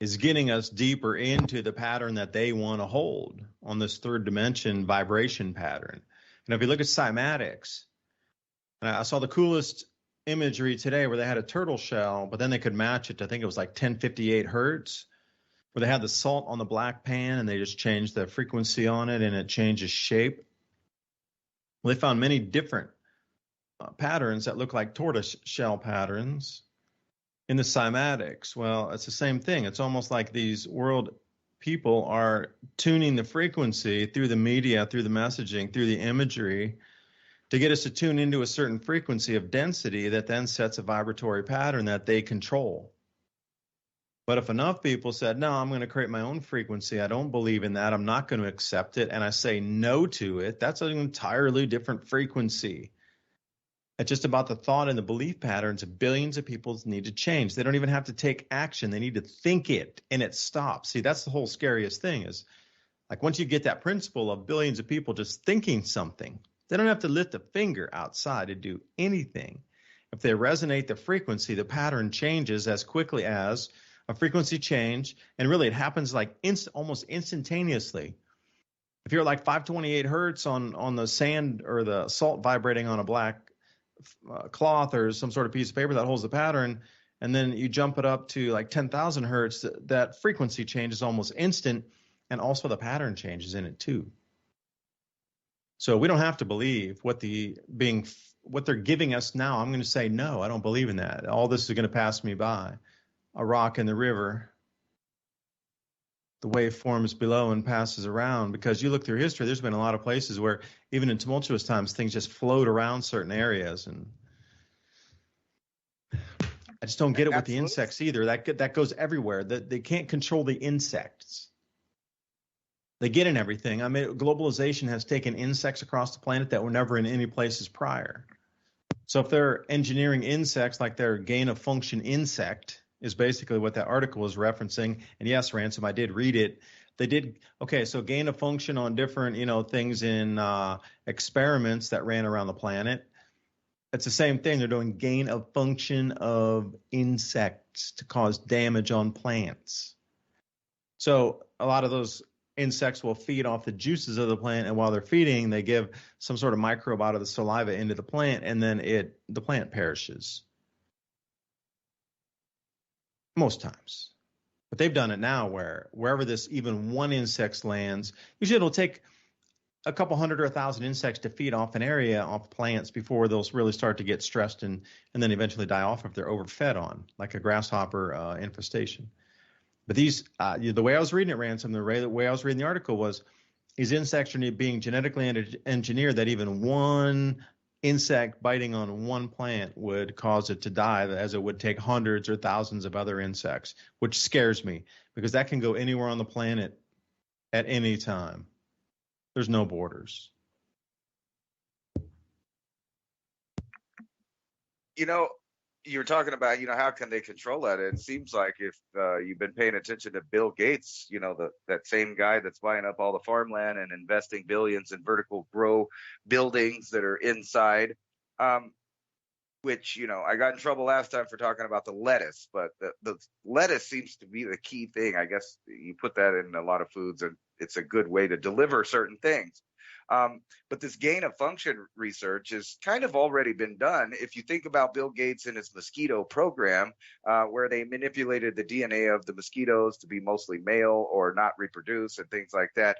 is getting us deeper into the pattern that they want to hold on this third dimension vibration pattern. And if you look at cymatics, and I saw the coolest imagery today where they had a turtle shell, but then they could match it to, I think it was like 1058 hertz, where they had the salt on the black pan and they just changed the frequency on it and it changes shape. Well, they found many different patterns that look like tortoise shell patterns in the cymatics. Well, it's the same thing. It's almost like these world people are tuning the frequency through the media, through the messaging, through the imagery, to get us to tune into a certain frequency of density that then sets a vibratory pattern that they control. But if enough people said, no, I'm going to create my own frequency, I don't believe in that, I'm not going to accept it, and I say no to it, that's an entirely different frequency. It's just about the thought and the belief patterns of billions of people need to change. They don't even have to take action. They need to think it, and it stops. See, that's the whole scariest thing is, like, once you get that principle of billions of people just thinking something, they don't have to lift a finger outside to do anything. If they resonate the frequency, the pattern changes as quickly as a frequency change, and really it happens like almost instantaneously. If you're like 528 hertz on the sand or the salt vibrating on a black cloth or some sort of piece of paper that holds the pattern, and then you jump it up to like 10,000 hertz, that frequency change is almost instant, and also the pattern changes in it too. So we don't have to believe what they're giving us now. I'm going to say no, I don't believe in that. All this is going to pass me by. A rock in the river. the wave forms below and passes around, because you look through history, there's been a lot of places where even in tumultuous times, things just float around certain areas. And I just don't get it with the insects either. That goes everywhere. They can't control the insects. They get in everything. I mean, globalization has taken insects across the planet that were never in any places prior. So if they're engineering insects like their gain of function insect is basically what that article was referencing. And yes, Ransom, I did read it. They did. Okay, so gain of function on different, things in experiments that ran around the planet. It's the same thing. They're doing gain of function of insects to cause damage on plants. So a lot of those insects will feed off the juices of the plant, and while they're feeding, they give some sort of microbe out of the saliva into the plant, and then the plant perishes. Most times. But they've done it now where wherever this even one insect lands, usually it'll take a couple hundred or 1,000 insects to feed off an area, off plants, before they'll really start to get stressed and then eventually die off if they're overfed on, like a grasshopper infestation. But these, the way I was reading it, Ransom, the way I was reading the article was these insects are being genetically engineered that even one insect biting on one plant would cause it to die, as it would take hundreds or thousands of other insects, which scares me because that can go anywhere on the planet at any time. There's no borders. You were talking about, how can they control that? It seems like if you've been paying attention to Bill Gates, that same guy that's buying up all the farmland and investing billions in vertical grow buildings that are inside, which, I got in trouble last time for talking about the lettuce, but the lettuce seems to be the key thing. I guess you put that in a lot of foods and it's a good way to deliver certain things. But this gain of function research has kind of already been done. If you think about Bill Gates and his mosquito program, where they manipulated the DNA of the mosquitoes to be mostly male or not reproduce and things like that,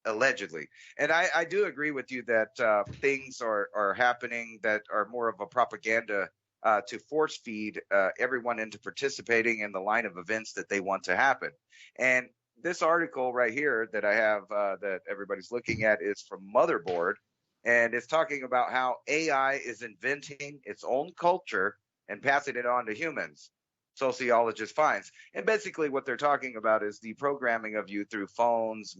allegedly. And I do agree with you that things are happening that are more of a propaganda to force feed everyone into participating in the line of events that they want to happen. And this article right here that I have that everybody's looking at is from Motherboard, and it's talking about how AI is inventing its own culture and passing it on to humans, sociologist finds. And basically what they're talking about is the programming of you through phones,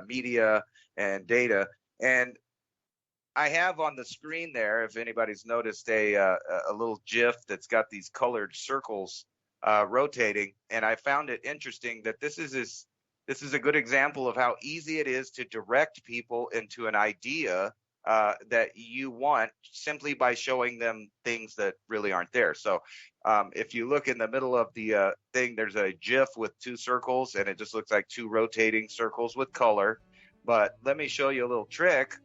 media, and data. And I have on the screen there, if anybody's noticed, a little GIF that's got these colored circles rotating, and I found it interesting that this is a good example of how easy it is to direct people into an idea that you want simply by showing them things that really aren't there. So if you look in the middle of the thing, there's a GIF with two circles, and it just looks like two rotating circles with color. But let me show you a little trick,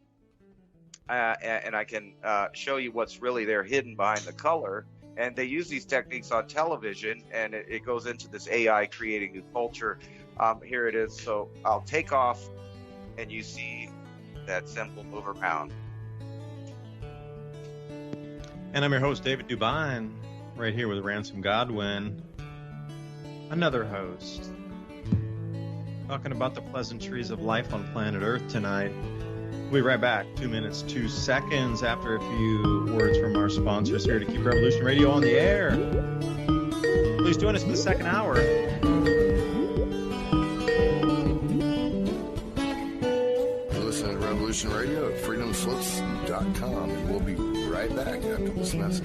and I can show you what's really there hidden behind the color. And they use these techniques on television, and it goes into this AI creating new culture. Here it is. So I'll take off, and you see that symbol move around. And I'm your host, David Dubyne, right here with Ransom Godwin, another host, talking about the pleasantries of life on planet Earth tonight. We'll be right back, 2 minutes, 2 seconds after a few words from our sponsors here to keep Revolution Radio on the air. Please join us in the second hour. Listen to Revolution Radio at freedomslips.com, and we'll be right back after this message.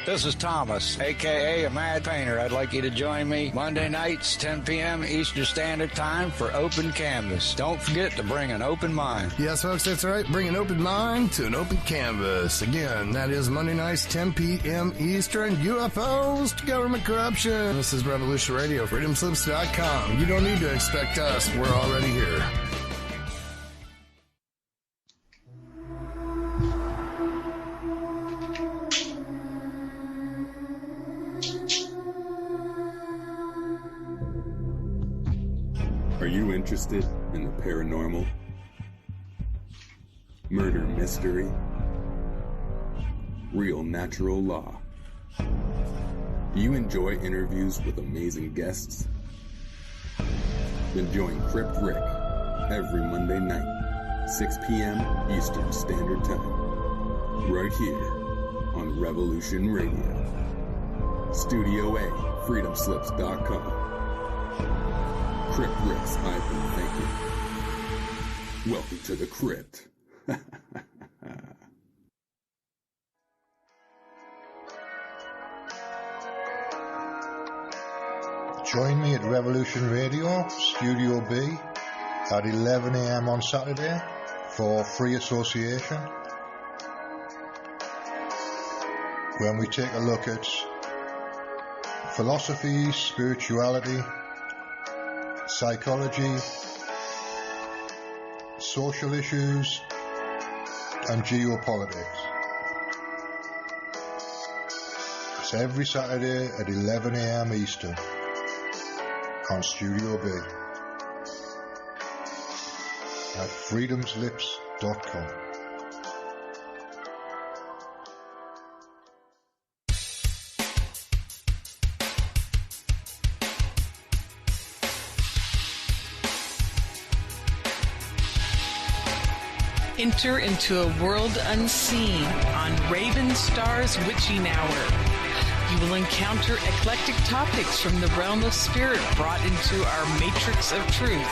This is Thomas, a.k.a. a Mad Painter. I'd like you to join me Monday nights, 10 p.m. Eastern Standard Time for Open Canvas. Don't forget to bring an open mind. Yes, folks, that's right. Bring an open mind to an open canvas. Again, that is Monday nights, 10 p.m. Eastern. UFOs to government corruption. This is Revolution Radio, freedomslips.com. You don't need to expect us. We're already here. Are you interested in the paranormal? Murder mystery? Real natural law? Do you enjoy interviews with amazing guests? Then join Crypt Rick every Monday night, 6 p.m. Eastern Standard Time, right here on Revolution Radio. Studio A, freedomslips.com. Crypt Rick's I've been thinking. Welcome to the Crypt. Join me at Revolution Radio, Studio B, at 11 a.m. on Saturday for Free Association, when we take a look at philosophy, spirituality, psychology, social issues, and geopolitics. It's every Saturday at 11 a.m. Eastern on Studio B at freedomslips.com. Enter into a world unseen on Raven Star's Witching Hour. You will encounter eclectic topics from the realm of spirit brought into our matrix of truth.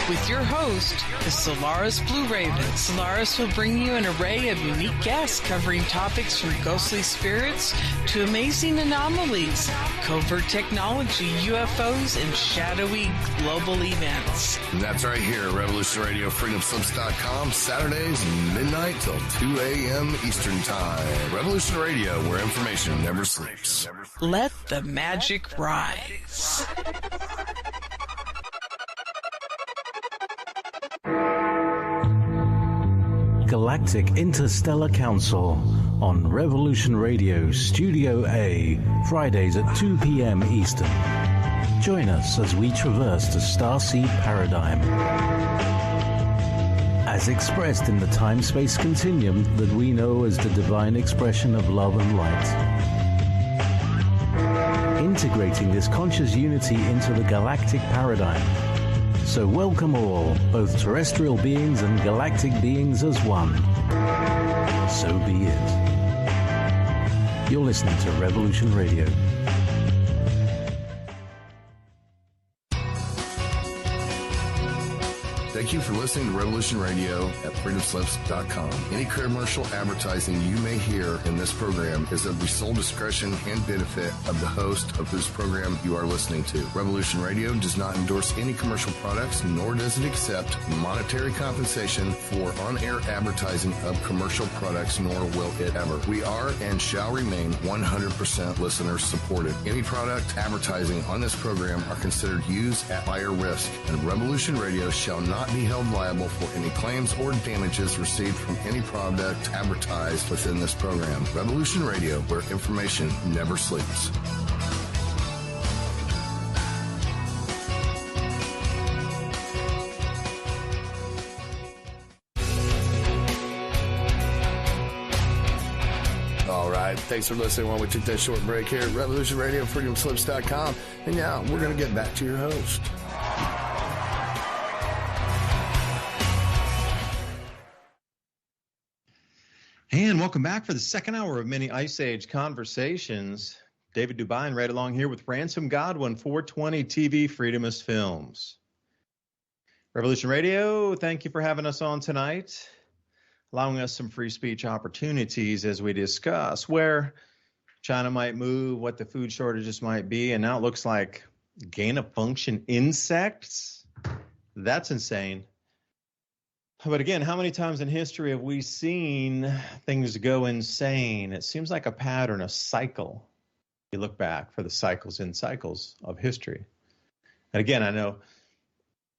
With your host, the Solaris Blue Raven, Solaris will bring you an array of unique guests covering topics from ghostly spirits to amazing anomalies, covert technology, UFOs, and shadowy global events. And that's right here at Revolution Radio, freedomslips.com, Saturdays, midnight till 2 a.m. Eastern Time. Revolution Radio, where information never sleeps. Let the magic rise. Galactic Interstellar Council on Revolution Radio, Studio A, Fridays at 2 p.m. Eastern. Join us as we traverse the starseed paradigm, as expressed in the time-space continuum that we know as the divine expression of love and light. Integrating this conscious unity into the galactic paradigm. So welcome all, both terrestrial beings and galactic beings as one. So be it. You're listening to Revolution Radio. Thank you for listening to Revolution Radio at freedomslips.com. Any commercial advertising you may hear in this program is of the sole discretion and benefit of the host of whose program you are listening to. Revolution Radio does not endorse any commercial products, nor does it accept monetary compensation for on-air advertising of commercial products, nor will it ever. We are and shall remain 100% listener supported. Any product advertising on this program are considered used at higher risk, and Revolution Radio shall not be held liable for any claims or damages received from any product advertised within this program. Revolution Radio, where information never sleeps. All right, thanks for listening while we took that short break here at Revolution Radio, freedomslips.com. And now we're going to get back to your host. And welcome back for the second hour of mini Ice Age Conversations. David Dubyne right along here with Ransom Godwin, 420 TV Freedomist Films. Revolution Radio, thank you for having us on tonight, allowing us some free speech opportunities as we discuss where China might move, what the food shortages might be, and now it looks like gain-of-function insects. That's insane. But again, how many times in history have we seen things go insane? It seems like a pattern, a cycle. You look back for the cycles in cycles of history. And again, I know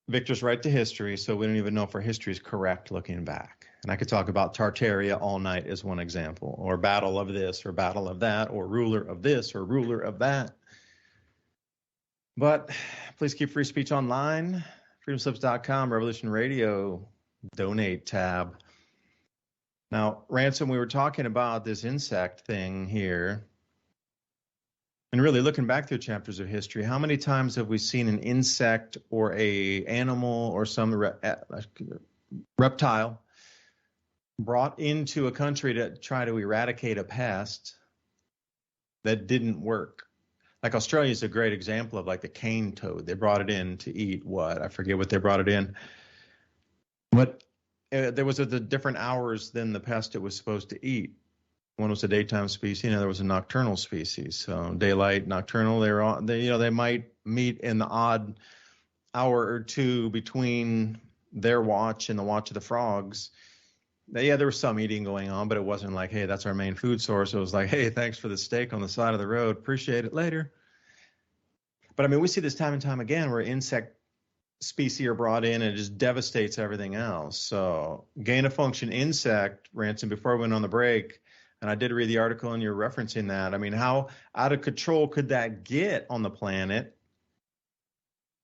Victor's right to history, so we don't even know if our history is correct looking back. And I could talk about Tartaria all night as one example, or battle of this, or battle of that, or ruler of this, or ruler of that. But please keep free speech online. freedomslips.com, Revolution Radio, donate tab. Now, Ransom, we were talking about this insect thing here. And really looking back through chapters of history, how many times have we seen an insect or a animal or some reptile brought into a country to try to eradicate a pest that didn't work? Like Australia is a great example of like the cane toad. They brought it in to eat what? I forget what they brought it in. But there was the different hours than the pest it was supposed to eat. One was a daytime species, and the other was a nocturnal species. So daylight, nocturnal, they might meet in the odd hour or two between their watch and the watch of the frogs. Yeah, there was some eating going on, but it wasn't like, hey, that's our main food source. It was like, hey, thanks for the steak on the side of the road. Appreciate it later. But I mean, we see this time and time again where insect species are brought in and it just devastates everything else. So gain of function insect, Ransom, before we went on the break, and I did read the article and you're referencing that. I mean, how out of control could that get on the planet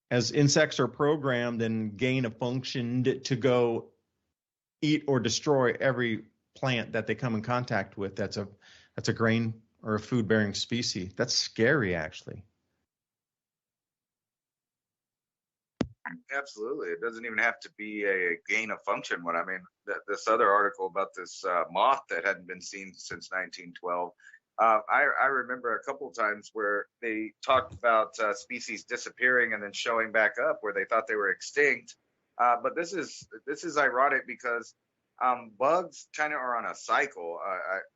as insects are programmed and gain of function to go eat or destroy every plant that they come in contact with that's a grain or a food-bearing species? That's scary, actually. Absolutely. It doesn't even have to be a gain of function one. I mean, this other article about this moth that hadn't been seen since 1912, I remember a couple of times where they talked about species disappearing and then showing back up where they thought they were extinct. But this is ironic because bugs kind of are on a cycle.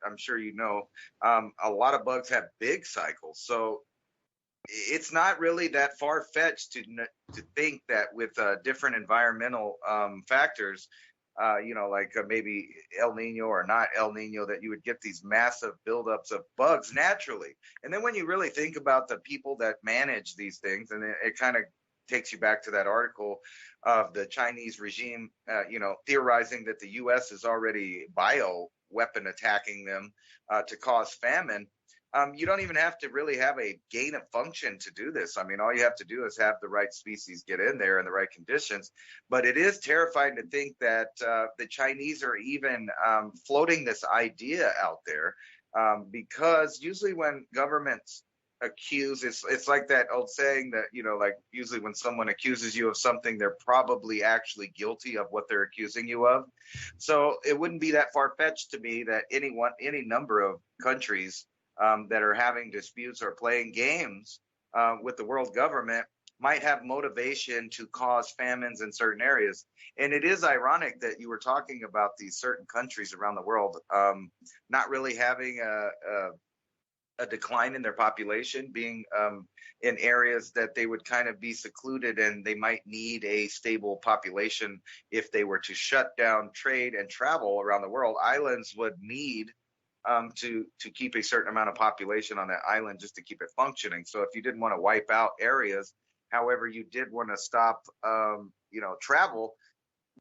I'm sure you know a lot of bugs have big cycles. So it's not really that far-fetched to think that with different environmental factors, like maybe El Nino or not El Nino, that you would get these massive buildups of bugs naturally. And then when you really think about the people that manage these things, and it kind of takes you back to that article of the Chinese regime, theorizing that the U.S. is already bioweapon attacking them to cause famine. You don't even have to really have a gain of function to do this. I mean, all you have to do is have the right species get in there in the right conditions. But it is terrifying to think that the Chinese are even floating this idea out there because usually when governments accuse, it's like that old saying that, like usually when someone accuses you of something, they're probably actually guilty of what they're accusing you of. So it wouldn't be that far-fetched to me that any number of countries that are having disputes or playing games with the world government might have motivation to cause famines in certain areas. And it is ironic that you were talking about these certain countries around the world not really having a decline in their population, being in areas that they would kind of be secluded and they might need a stable population if they were to shut down trade and travel around the world. Islands would need to keep a certain amount of population on that island just to keep it functioning. So if you didn't want to wipe out areas, however, you did want to stop, travel,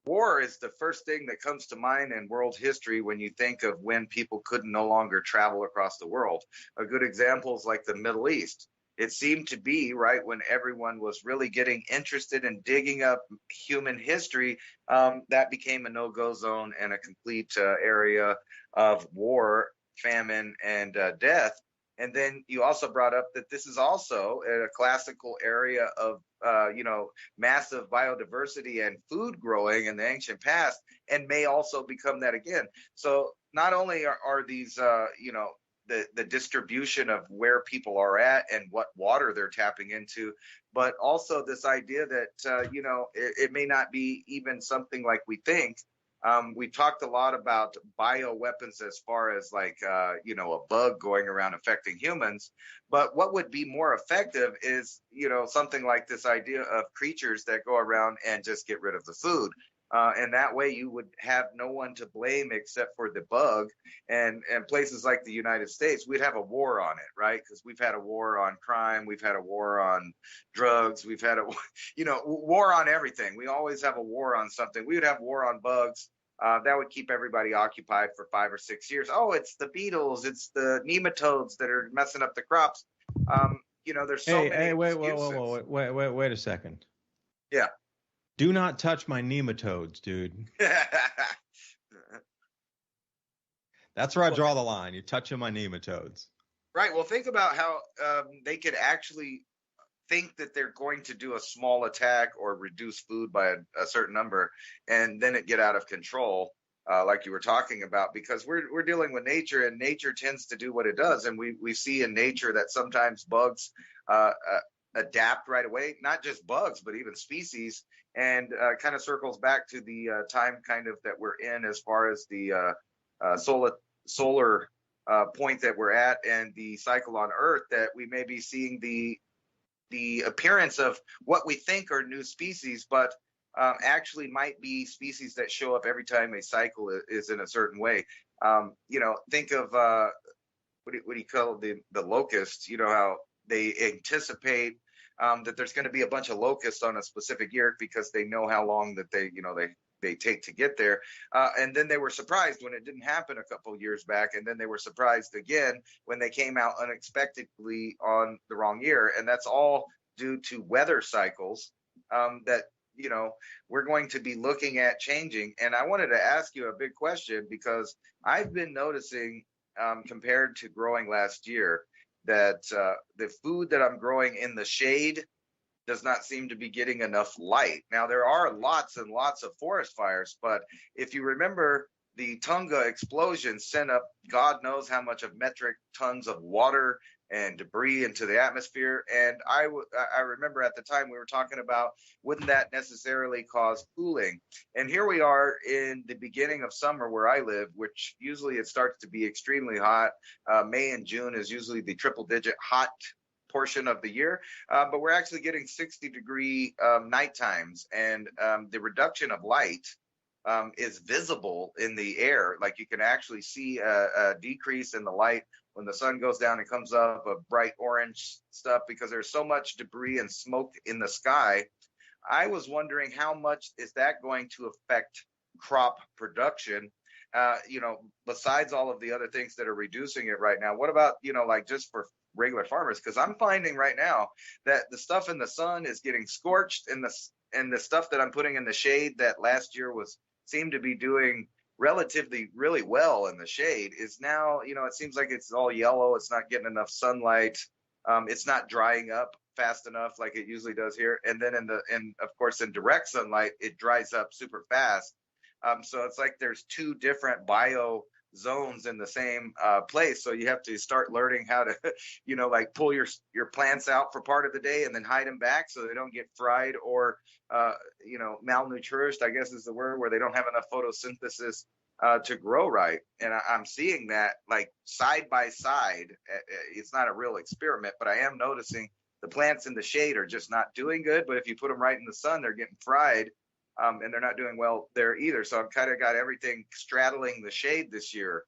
war is the first thing that comes to mind in world history when you think of when people couldn't no longer travel across the world. A good example is like the Middle East. It seemed to be right when everyone was really getting interested in digging up human history, that became a no-go zone and a complete area of war, famine, and death. And then you also brought up that this is also a classical area of, massive biodiversity and food growing in the ancient past, and may also become that again. So not only are these, the distribution of where people are at and what water they're tapping into, but also this idea that, it may not be even something like we think. We talked a lot about bioweapons as far as like, a bug going around affecting humans. But what would be more effective is, something like this idea of creatures that go around and just get rid of the food. And that way you would have no one to blame except for the bug. And places like the United States, we'd have a war on it, right? Because we've had a war on crime. We've had a war on drugs. We've had a, war on everything. We always have a war on something. We would have war on bugs. That would keep everybody occupied for 5 or 6 years. Oh, it's the beetles. It's the nematodes that are messing up the crops. There's so many excuses. Wait a second. Yeah. Do not touch my nematodes, dude. That's where I draw the line. You're touching my nematodes. Right. Well, think about how they could actually think that they're going to do a small attack or reduce food by a certain number, and then it get out of control, like you were talking about, because we're dealing with nature, and nature tends to do what it does. And we see in nature that sometimes bugs adapt right away, not just bugs, but even species, and kind of circles back to the time kind of that we're in as far as the solar point that we're at and the cycle on Earth, that we may be seeing the appearance of what we think are new species, but actually might be species that show up every time a cycle is in a certain way. Think of what do you call the locusts? You know how they anticipate that there's going to be a bunch of locusts on a specific year because they know how long that they take to get there. And then they were surprised when it didn't happen a couple years back. And then they were surprised again when they came out unexpectedly on the wrong year. And that's all due to weather cycles that, we're going to be looking at changing. And I wanted to ask you a big question, because I've been noticing compared to growing last year that the food that I'm growing in the shade does not seem to be getting enough light. Now, there are lots and lots of forest fires, but if you remember, the Tonga explosion sent up God knows how much of metric tons of water and debris into the atmosphere. And I remember at the time we were talking about, wouldn't that necessarily cause cooling? And here we are in the beginning of summer where I live, which usually it starts to be extremely hot. May and June is usually the triple digit hot portion of the year, but we're actually getting 60-degree night times, and the reduction of light is visible in the air. Like you can actually see a decrease in the light when the sun goes down and comes up, a bright orange stuff, because there's so much debris and smoke in the sky. I was wondering, how much is that going to affect crop production? Besides all of the other things that are reducing it right now, what about, like just for regular farmers? Because I'm finding right now that the stuff in the sun is getting scorched, and the stuff that I'm putting in the shade that last year seemed to be doing relatively really well in the shade is now, it seems like it's all yellow. It's not getting enough sunlight. It's not drying up fast enough like it usually does here. And then of course in direct sunlight, it dries up super fast. So it's like there's two different bio zones in the same place. So you have to start learning how to, like pull your plants out for part of the day and then hide them back so they don't get fried or, malnourished, I guess is the word, where they don't have enough photosynthesis to grow right. And I'm seeing that like side by side. It's not a real experiment, but I am noticing the plants in the shade are just not doing good. But if you put them right in the sun, they're getting fried. And they're not doing well there either. So I've kind of got everything straddling the shade this year.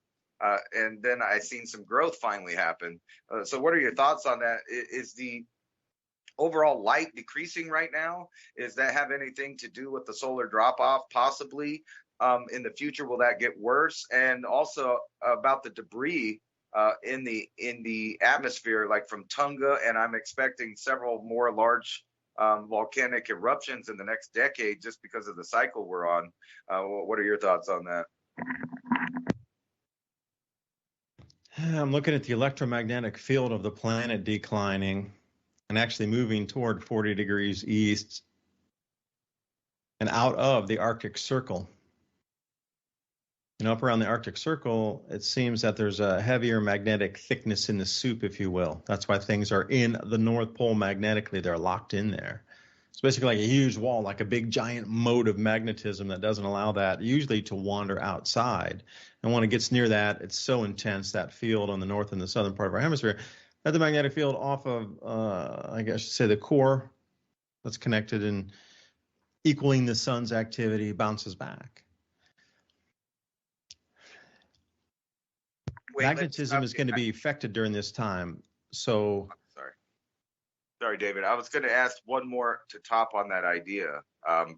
And then I've seen some growth finally happen. So what are your thoughts on that? Is the overall light decreasing right now? Is that have anything to do with the solar drop-off possibly? In the future, will that get worse? And also about the debris in the atmosphere, like from Tonga, and I'm expecting several more large volcanic eruptions in the next decade just because of the cycle we're on. What are your thoughts on that? I'm looking at the electromagnetic field of the planet declining and actually moving toward 40 degrees east and out of the Arctic Circle. Up around the Arctic Circle, it seems that there's a heavier magnetic thickness in the soup, if you will. That's why things are in the North Pole magnetically. They're locked in there. It's basically like a huge wall, like a big giant moat of magnetism that doesn't allow that usually to wander outside. And when it gets near that, it's so intense, that field on the north and the southern part of our hemisphere, that the magnetic field off of, I guess, say the core that's connected and equaling the sun's activity bounces back. Magnetism is going to be affected during this time. So, sorry, David. I was going to ask one more to top on that idea.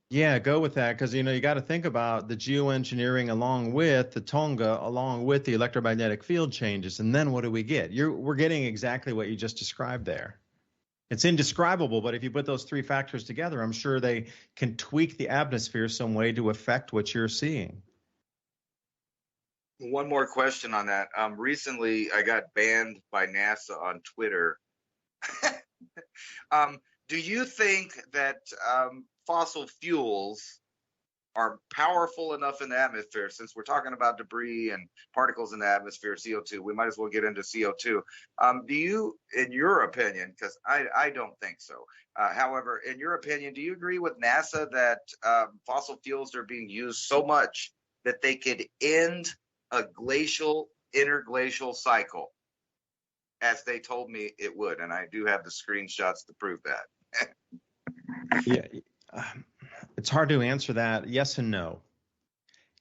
Yeah, go with that, because you got to think about the geoengineering along with the Tonga, along with the electromagnetic field changes, and then what do we get? We're getting exactly what you just described there. It's indescribable, but if you put those three factors together, I'm sure they can tweak the atmosphere some way to affect what you're seeing. One more question on that. Recently, I got banned by NASA on Twitter. Do you think that fossil fuels are powerful enough in the atmosphere? Since we're talking about debris and particles in the atmosphere, CO2, we might as well get into CO2. Do you, in your opinion, because I don't think so, however, in your opinion, do you agree with NASA that fossil fuels are being used so much that they could end a interglacial cycle, as they told me it would? And I do have the screenshots to prove that. Yeah. It's hard to answer that. Yes and no.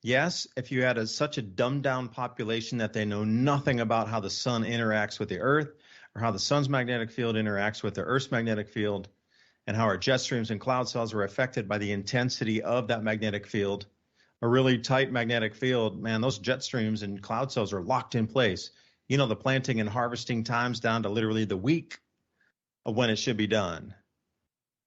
Yes, if you had such a dumbed down population that they know nothing about how the sun interacts with the earth, or how the sun's magnetic field interacts with the earth's magnetic field, and how our jet streams and cloud cells are affected by the intensity of that magnetic field. A really tight magnetic field, man, those jet streams and cloud cells are locked in place. You know, the planting and harvesting times down to literally the week of when it should be done.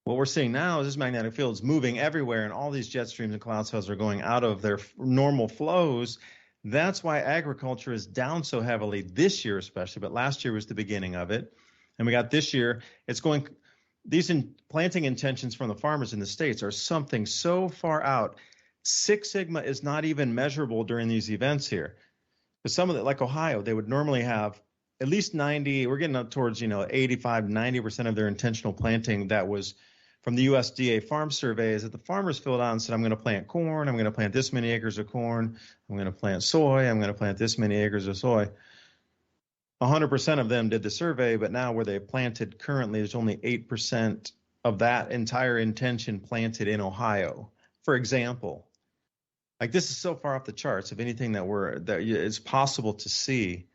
What we're seeing now is this magnetic field is moving everywhere, and all these jet streams and cloud cells are going out of their normal flows. That's why agriculture is down so heavily this year, especially, but last year was the beginning of it. And we got this year, it's going, these planting intentions from the farmers in the States are something so far out. Six Sigma is not even measurable during these events here. Because some of it, like Ohio, they would normally have at least 90, we're getting up towards, 85, 90% of their intentional planting that was from the USDA farm surveys that the farmers filled out and said, I'm going to plant corn, I'm going to plant this many acres of corn, I'm going to plant soy, I'm going to plant this many acres of soy. 100% of them did the survey, but now where they planted currently, there's only 8% of that entire intention planted in Ohio, for example. Like, this is so far off the charts of anything that it's possible to see.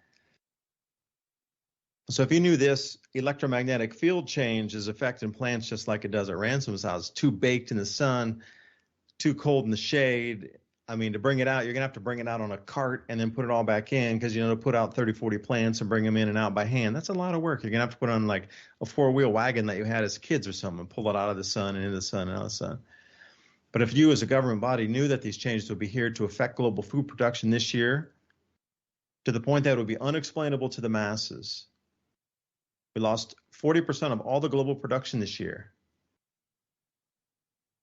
So if you knew this electromagnetic field change is affecting plants just like it does at Ransom's house, too baked in the sun, too cold in the shade. I mean, to bring it out, you're going to have to bring it out on a cart and then put it all back in because, to put out 30, 40 plants and bring them in and out by hand, that's a lot of work. You're going to have to put on like a four-wheel wagon that you had as kids or something, pull it out of the sun and into the sun and out of the sun. But if you as a government body knew that these changes would be here to affect global food production this year to the point that it would be unexplainable to the masses, we lost 40% of all the global production this year.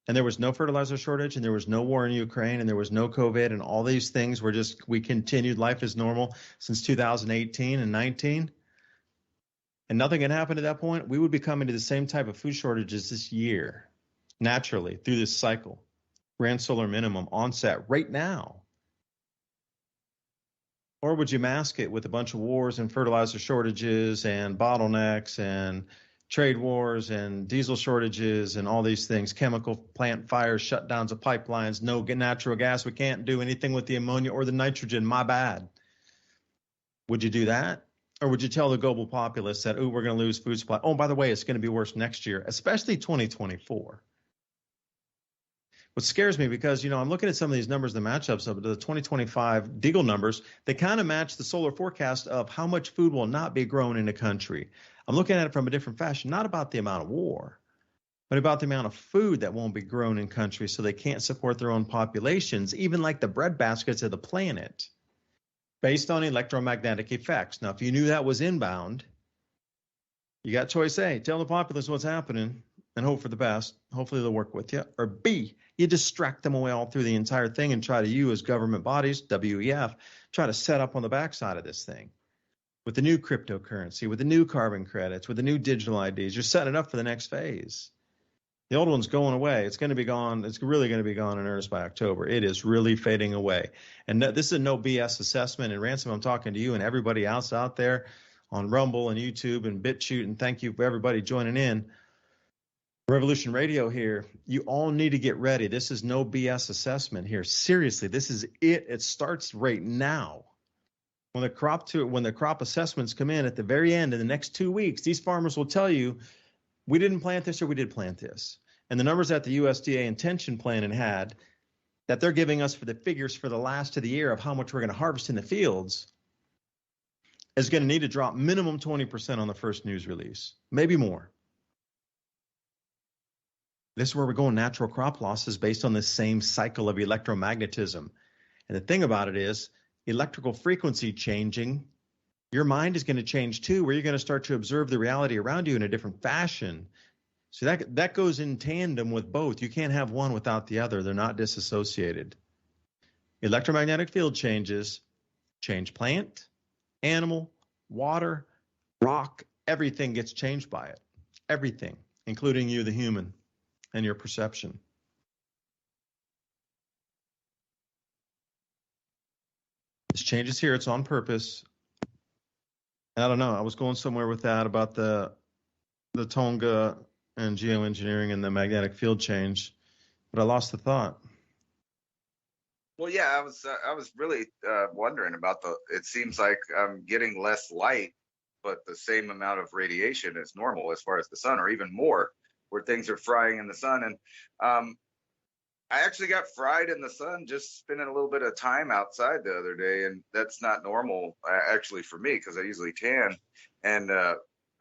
And there was no fertilizer shortage, and there was no war in Ukraine, and there was no COVID, and all these things were just, we continued life as normal since 2018 and 19. And nothing had happened at that point. We would be coming to the same type of food shortages this year, naturally, through this cycle. Grand solar minimum onset right now. Or would you mask it with a bunch of wars and fertilizer shortages and bottlenecks and trade wars and diesel shortages and all these things, chemical plant fires, shutdowns of pipelines, no natural gas, we can't do anything with the ammonia or the nitrogen, my bad. Would you do that? Or would you tell the global populace that, we're going to lose food supply? Oh, by the way, it's going to be worse next year, especially 2024. What scares me, because, I'm looking at some of these numbers, the matchups of the 2025 Deagle numbers, they kind of match the solar forecast of how much food will not be grown in the country. I'm looking at it from a different fashion, not about the amount of war, but about the amount of food that won't be grown in countries so they can't support their own populations, even like the breadbaskets of the planet, based on electromagnetic effects. Now, if you knew that was inbound, you got choice A, tell the populace what's happening and hope for the best. Hopefully they'll work with you. Or B, you distract them away all through the entire thing and try to, you as government bodies, WEF, try to set up on the backside of this thing with the new cryptocurrency, with the new carbon credits, with the new digital IDs. You're setting it up for the next phase. The old one's going away. It's going to be gone. It's really going to be gone in earnest by October. It is really fading away. And this is a no BS assessment. And Ransom, I'm talking to you and everybody else out there on Rumble and YouTube and BitChute. And thank you for everybody joining in. Revolution Radio here. You all need to get ready. This is no BS assessment here. Seriously, this is it. It starts right now. When the crop assessments come in at the very end in the next 2 weeks, these farmers will tell you, we didn't plant this or we did plant this. And the numbers that the USDA intention planning had that they're giving us for the figures for the last of the year of how much we're going to harvest in the fields is going to need to drop minimum 20% on the first news release, maybe more. This is where we're going. Natural crop loss is based on the same cycle of electromagnetism. And the thing about it is electrical frequency changing, your mind is going to change too, where you're going to start to observe the reality around you in a different fashion. So that goes in tandem with both. You can't have one without the other. They're not disassociated. Electromagnetic field changes change plant, animal, water, rock. Everything gets changed by it. Everything, including you, the human, and your perception. This change is here. It's on purpose. And I don't know. I was going somewhere with that about the Tonga and geoengineering and the magnetic field change, but I lost the thought. Well, yeah, I was really wondering about it seems like I'm getting less light, but the same amount of radiation as normal as far as the sun, or even more, where things are frying in the sun. And I actually got fried in the sun just spending a little bit of time outside the other day, and that's not normal actually for me, because I usually tan, and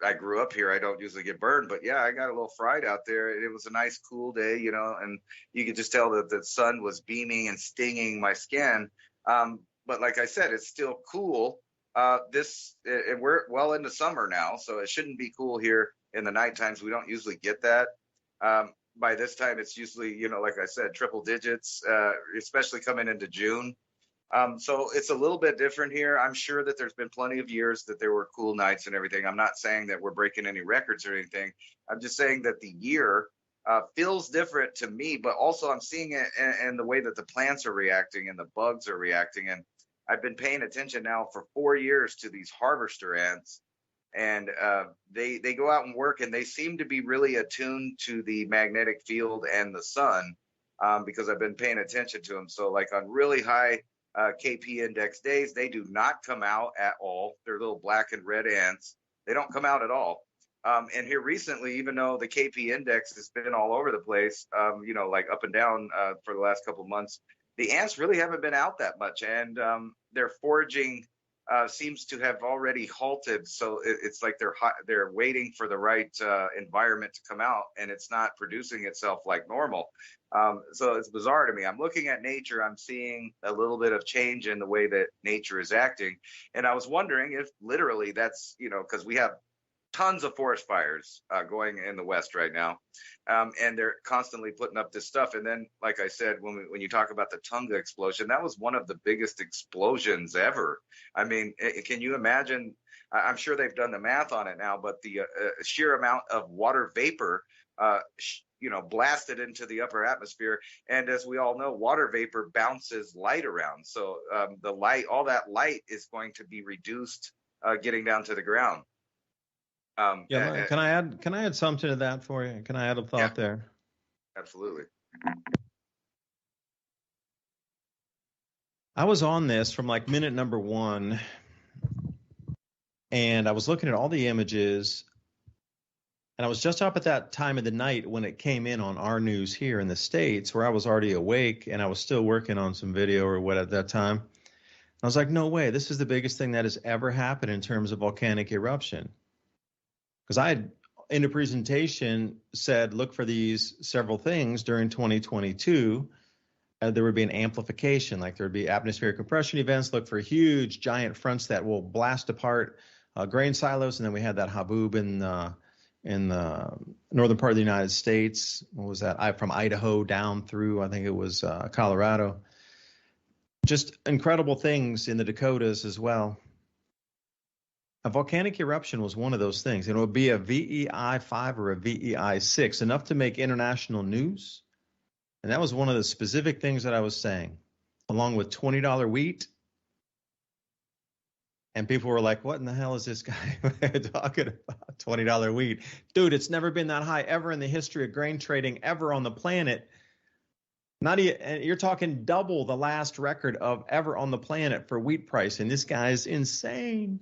I grew up here. I don't usually get burned, but yeah, I got a little fried out there. It was a nice cool day, and you could just tell that the sun was beaming and stinging my skin. But like I said, it's still cool. And we're well into summer now, so it shouldn't be cool here in the night times. We don't usually get that. By this time, it's usually, like I said, triple digits, especially coming into June. So it's a little bit different here. I'm sure that there's been plenty of years that there were cool nights and everything. I'm not saying that we're breaking any records or anything. I'm just saying that the year feels different to me, but also I'm seeing it in the way that the plants are reacting and the bugs are reacting. And I've been paying attention now for 4 years to these harvester ants, and they go out and work, and they seem to be really attuned to the magnetic field and the sun, because I've been paying attention to them. So like on really high KP index days, they do not come out at all. They're little black and red ants. They don't come out at all. And here recently, even though the KP index has been all over the place, like up and down for the last couple of months, the ants really haven't been out that much, and their foraging seems to have already halted. So it's like they're waiting for the right environment to come out, and it's not producing itself like normal. So it's bizarre to me. I'm looking at nature. I'm seeing a little bit of change in the way that nature is acting. And I was wondering if literally that's, because we have tons of forest fires going in the West right now. And they're constantly putting up this stuff. And then, like I said, when you talk about the Tonga explosion, that was one of the biggest explosions ever. I mean, can you imagine? I'm sure they've done the math on it now, but the sheer amount of water vapor, blasted into the upper atmosphere. And as we all know, water vapor bounces light around. So all that light is going to be reduced getting down to the ground. Can I add something to that for you? Can I add a thought there? Absolutely. I was on this from like minute number 1, and I was looking at all the images, and I was just up at that time of the night when it came in on our news here in the States, where I was already awake and I was still working on some video or what at that time. I was like, no way, this is the biggest thing that has ever happened in terms of volcanic eruption. Because I had, in the presentation, said, look for these several things during 2022. There would be an amplification, like there would be atmospheric compression events. Look for huge, giant fronts that will blast apart grain silos. And then we had that haboob in the northern part of the United States. What was that? From Idaho down through, I think it was Colorado. Just incredible things in the Dakotas as well. A volcanic eruption was one of those things. It would be a VEI 5 or a VEI 6, enough to make international news. And that was one of the specific things that I was saying, along with $20 wheat. And people were like, what in the hell is this guy talking about? $20 wheat. Dude, it's never been that high ever in the history of grain trading ever on the planet. You're talking double the last record of ever on the planet for wheat price. And this guy is insane.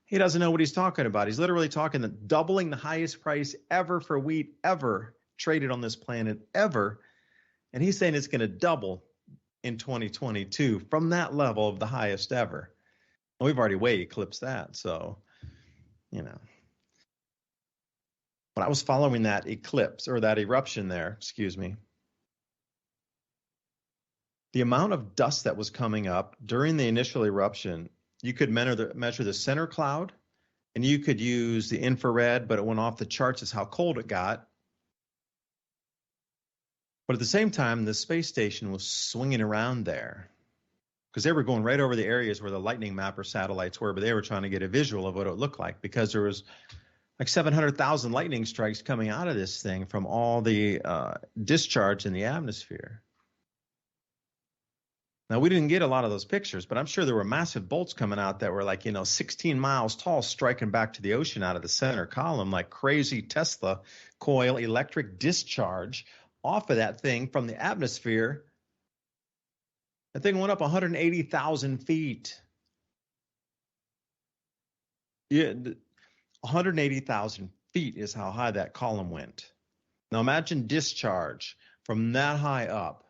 He doesn't know what he's talking about. He's literally talking doubling the highest price ever for wheat ever traded on this planet ever. And he's saying it's going to double in 2022 from that level of the highest ever. And we've already way eclipsed that. So, when I was following that eclipse or that eruption there, excuse me, the amount of dust that was coming up during the initial eruption, you could measure the center cloud, and you could use the infrared, but it went off the charts as how cold it got. But at the same time, the space station was swinging around there because they were going right over the areas where the lightning mapper satellites were, but they were trying to get a visual of what it looked like because there was like 700,000 lightning strikes coming out of this thing from all the discharge in the atmosphere. Now, we didn't get a lot of those pictures, but I'm sure there were massive bolts coming out that were like, 16 miles tall, striking back to the ocean out of the center column, like crazy Tesla coil electric discharge off of that thing from the atmosphere. That thing went up 180,000 feet. Yeah, 180,000 feet is how high that column went. Now imagine discharge from that high up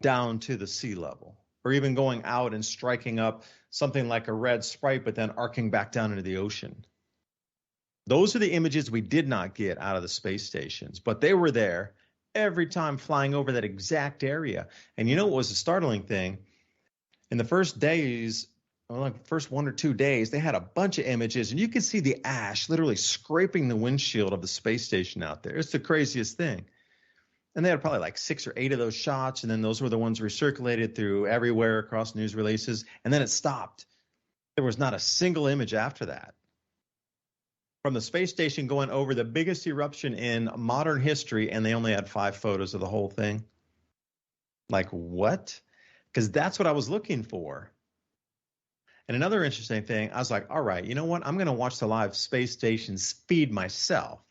down to the sea level, or even going out and striking up something like a red Sprite, but then arcing back down into the ocean. Those are the images we did not get out of the space stations, but they were there every time flying over that exact area. And you know what was a startling thing? In the first days, like first 1 or 2 days, they had a bunch of images, and you could see the ash literally scraping the windshield of the space station out there. It's the craziest thing. And they had probably like 6 or 8 of those shots, and then those were the ones recirculated through everywhere across news releases, and then it stopped. There was not a single image after that. From the space station going over the biggest eruption in modern history, and they only had 5 photos of the whole thing. Like, what? Because that's what I was looking for. And another interesting thing, I was like, all right, you know what? I'm going to watch the live space station feed myself.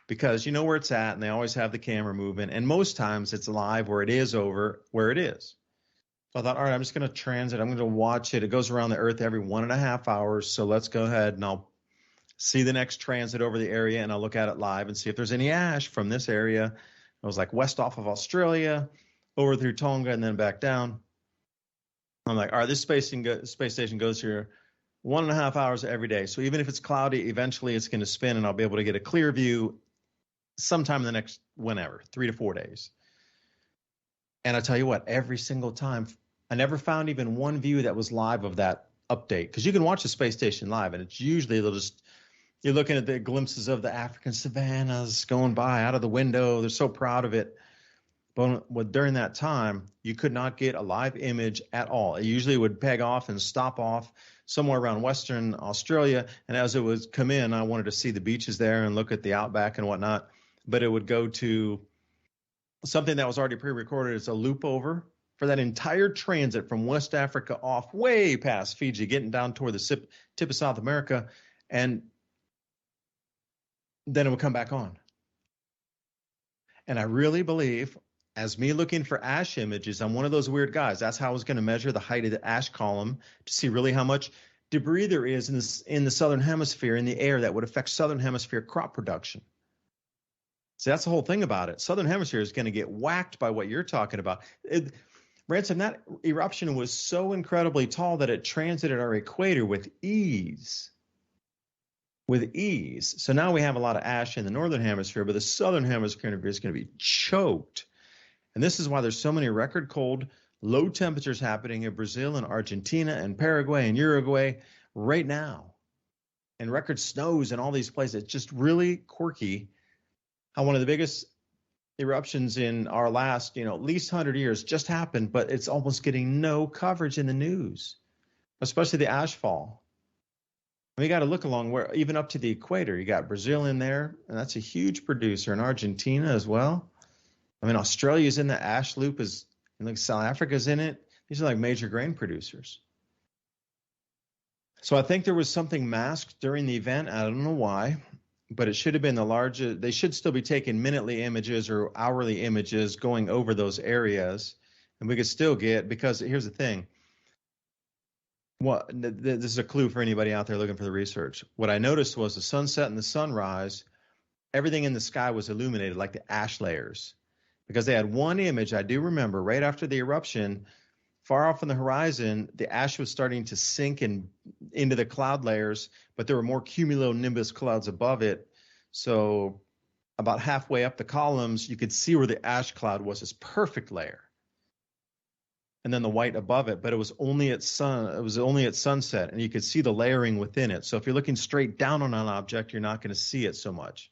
Because you know where it's at, and they always have the camera moving, and most times it's live where it is over where it is. So I thought, all right, I'm just going to transit. I'm going to watch it. It goes around the Earth every 1.5 hours, so let's go ahead and I'll see the next transit over the area, and I'll look at it live and see if there's any ash from this area. It was like west off of Australia, over through Tonga, and then back down. I'm like, all right, this space station goes here 1.5 hours every day. So even if it's cloudy, eventually it's going to spin, and I'll be able to get a clear view sometime in the next, 3 to 4 days. And I tell you what, every single time, I never found even one view that was live of that update. Because you can watch the space station live, and it's usually you're looking at the glimpses of the African savannas going by out of the window. They're so proud of it. But during that time, you could not get a live image at all. It usually would peg off and stop off somewhere around Western Australia. And as it would come in, I wanted to see the beaches there and look at the outback and whatnot. But it would go to something that was already pre-recorded. It's a loop over for that entire transit from West Africa off way past Fiji, getting down toward the tip of South America. And then it would come back on. And I really believe, as me looking for ash images, I'm one of those weird guys. That's how I was going to measure the height of the ash column to see really how much debris there is in the southern hemisphere, in the air, that would affect southern hemisphere crop production. So that's the whole thing about it. Southern hemisphere is going to get whacked by what you're talking about. Ransom, that eruption was so incredibly tall that it transited our equator with ease. With ease. So now we have a lot of ash in the northern hemisphere, but the southern hemisphere is going to be choked. And this is why there's so many record cold, low temperatures happening in Brazil and Argentina and Paraguay and Uruguay right now. And record snows in all these places. It's just really quirky how one of the biggest eruptions in our last, at least 100 years just happened, but it's almost getting no coverage in the news, especially the ash fall. We got to look along where, even up to the equator, you got Brazil in there, and that's a huge producer, and Argentina as well. I mean, Australia's in the ash loop, and South Africa's in it. These are like major grain producers. So I think there was something masked during the event. I don't know why, but it should have been the largest. They should still be taking minutely images or hourly images going over those areas, and we could still get, because here's the thing. This is a clue for anybody out there looking for the research. What I noticed was the sunset and the sunrise, everything in the sky was illuminated like the ash layers, because they had one image, I do remember, right after the eruption, far off on the horizon, the ash was starting to sink into the cloud layers, but there were more cumulonimbus clouds above it. So about halfway up the columns, you could see where the ash cloud was this perfect layer. And then the white above it, but it was only at sunset, and you could see the layering within it. So if you're looking straight down on an object, you're not going to see it so much.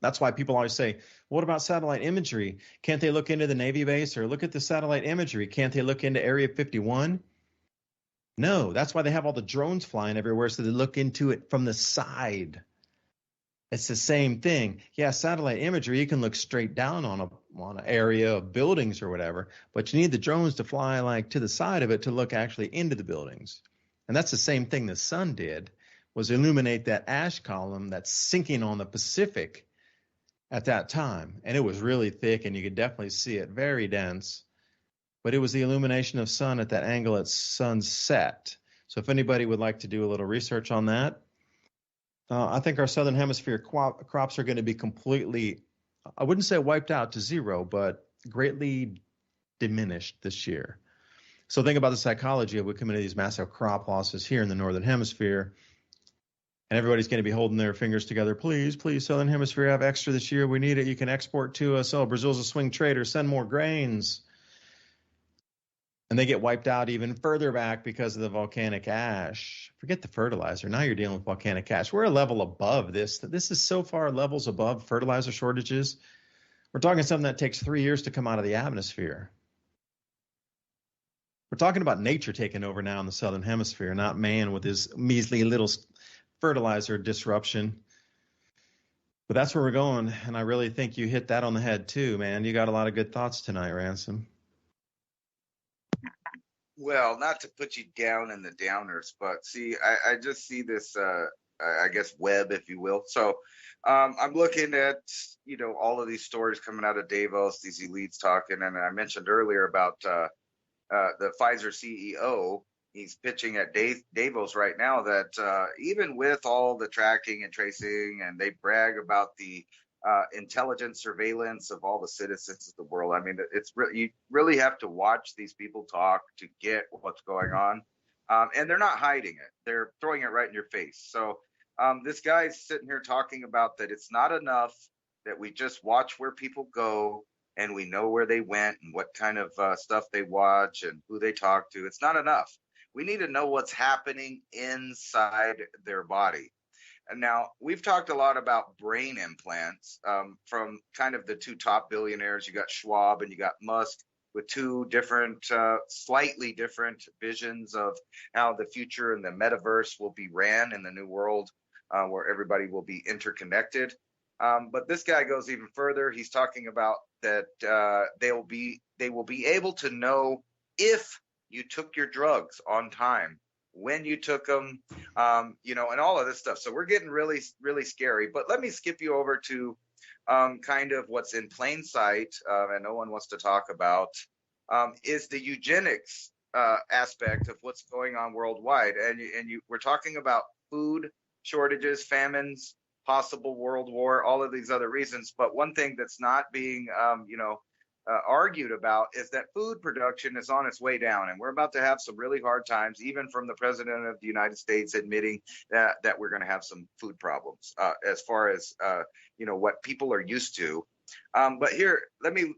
That's why people always say, what about satellite imagery? Can't they look into the Navy base or look at the satellite imagery? Can't they look into Area 51? No, that's why they have all the drones flying everywhere, so they look into it from the side. It's the same thing. Yeah, satellite imagery, you can look straight down on an area of buildings or whatever, but you need the drones to fly like to the side of it to look actually into the buildings. And that's the same thing the sun did, was illuminate that ash column that's sinking on the Pacific at that time. And it was really thick, and you could definitely see it, very dense. But it was the illumination of sun at that angle at sunset. So if anybody would like to do a little research on that, I think our southern hemisphere crops are going to be completely, I wouldn't say wiped out to zero, but greatly diminished this year. So think about the psychology of we come into these massive crop losses here in the northern hemisphere, and everybody's going to be holding their fingers together. Please, please, southern hemisphere, have extra this year. We need it. You can export to us. Oh, Brazil's a swing trader. Send more grains. And they get wiped out even further back because of the volcanic ash. Forget the fertilizer. Now you're dealing with volcanic ash. We're a level above this. This is so far levels above fertilizer shortages. We're talking something that takes 3 years to come out of the atmosphere. We're talking about nature taking over now in the southern hemisphere, not man with his measly little fertilizer disruption. But that's where we're going, and I really think you hit that on the head too, man. You got a lot of good thoughts tonight, Ransom. Well, not to put you down in the downers, but see, I just see this, I guess, web, if you will. So I'm looking at, all of these stories coming out of Davos, these elites talking, and I mentioned earlier about the Pfizer CEO. He's pitching at Davos right now that even with all the tracking and tracing, and they brag about the intelligence surveillance of all the citizens of the world. I mean, you really have to watch these people talk to get what's going on. And they're not hiding it. They're throwing it right in your face. So this guy's sitting here talking about that it's not enough that we just watch where people go and we know where they went and what kind of stuff they watch and who they talk to. It's not enough. We need to know what's happening inside their body. And now, we've talked a lot about brain implants from kind of the two top billionaires. You got Schwab and you got Musk with two different, slightly different visions of how the future and the metaverse will be ran in the new world where everybody will be interconnected. But this guy goes even further. He's talking about that they will be able to know if you took your drugs on time, when you took them, and all of this stuff. So we're getting really, really scary. But let me skip you over to kind of what's in plain sight, and no one wants to talk about, is the eugenics aspect of what's going on worldwide. And we're talking about food shortages, famines, possible world war, all of these other reasons. But one thing that's not being, argued about is that food production is on its way down, and we're about to have some really hard times, even from the president of the United States admitting that we're going to have some food problems as far as what people are used to. But here, let me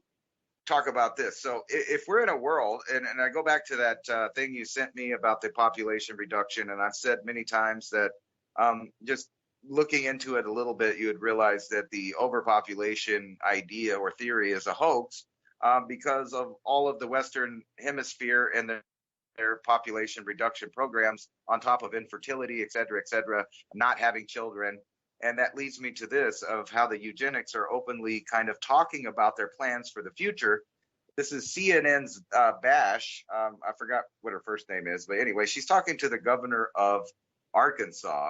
talk about this. So if we're in a world, and I go back to that thing you sent me about the population reduction, and I've said many times that just looking into it a little bit, you would realize that the overpopulation idea or theory is a hoax. Because of all of the Western Hemisphere and their population reduction programs on top of infertility, et cetera, not having children. And that leads me to this of how the eugenics are openly kind of talking about their plans for the future. This is CNN's Bash. I forgot what her first name is, but anyway, she's talking to the governor of Arkansas.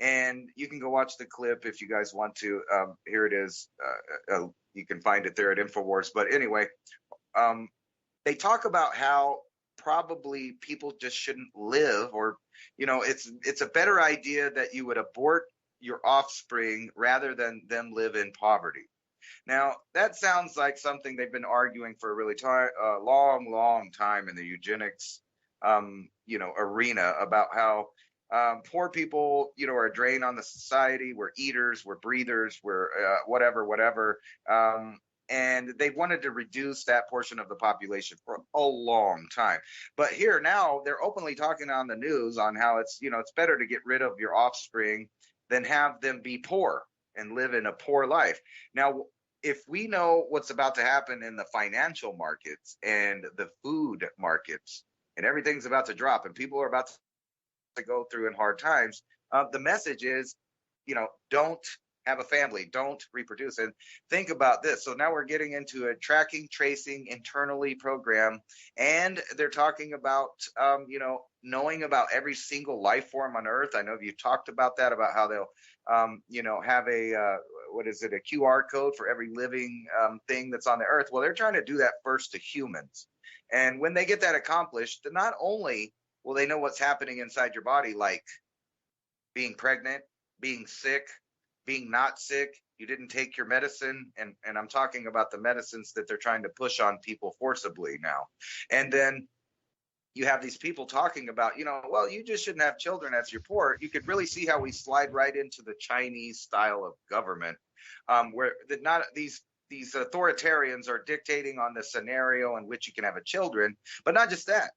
And you can go watch the clip if you guys want to. Here it is. You can find it there at InfoWars. But anyway, they talk about how probably people just shouldn't live, or, it's a better idea that you would abort your offspring rather than them live in poverty. Now, that sounds like something they've been arguing for a really long time in the eugenics, arena, about how Poor people, are a drain on the society. We're eaters, we're breathers, we're whatever. And they wanted to reduce that portion of the population for a long time. But here now, they're openly talking on the news on how it's better to get rid of your offspring than have them be poor and live in a poor life. Now, if we know what's about to happen in the financial markets and the food markets, and everything's about to drop and people are about to go through in hard times, the message is, don't have a family, don't reproduce. And think about this. So now we're getting into a tracking, tracing, internally program, and they're talking about, knowing about every single life form on Earth. I know you talked about that, about how they'll, have a QR code for every living thing that's on the Earth. Well, they're trying to do that first to humans. And when they get that accomplished, not only will they know what's happening inside your body, like being pregnant, being sick, being not sick, you didn't take your medicine, and I'm talking about the medicines that they're trying to push on people forcibly now. And then you have these people talking about, well, you just shouldn't have children as you're poor. You could really see how we slide right into the Chinese style of government, where these authoritarians are dictating on the scenario in which you can have a children, but not just that.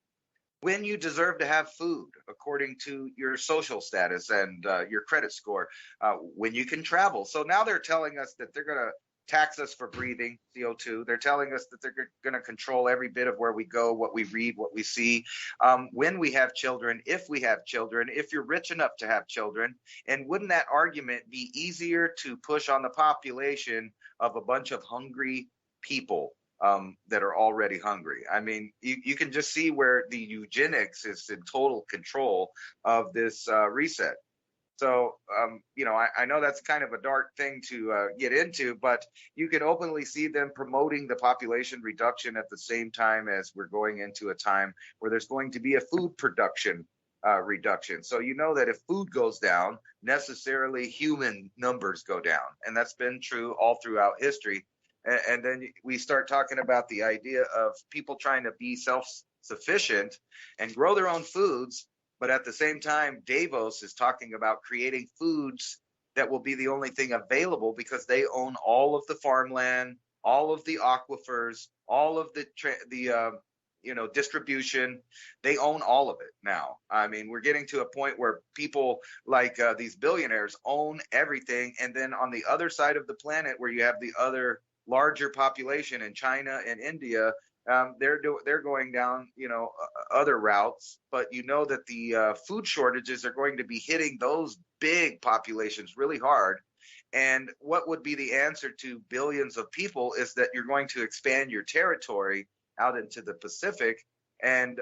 When you deserve to have food according to your social status and your credit score, when you can travel. So now they're telling us that they're going to tax us for breathing CO2. They're telling us that they're going to control every bit of where we go, what we read, what we see, when we have children, if we have children, if you're rich enough to have children. And wouldn't that argument be easier to push on the population of a bunch of hungry people that are already hungry? I mean, you can just see where the eugenics is in total control of this reset. So, I know that's kind of a dark thing to get into, but you can openly see them promoting the population reduction at the same time as we're going into a time where there's going to be a food production reduction. So you know that if food goes down, necessarily human numbers go down. And that's been true all throughout history. And then we start talking about the idea of people trying to be self-sufficient and grow their own foods. But at the same time, Davos is talking about creating foods that will be the only thing available because they own all of the farmland, all of the aquifers, all of the distribution. They own all of it now. I mean, we're getting to a point where people like these billionaires own everything. And then on the other side of the planet, where you have the other larger population in China and India, they're going down, other routes, but that the food shortages are going to be hitting those big populations really hard. And what would be the answer to billions of people is that you're going to expand your territory out into the Pacific, and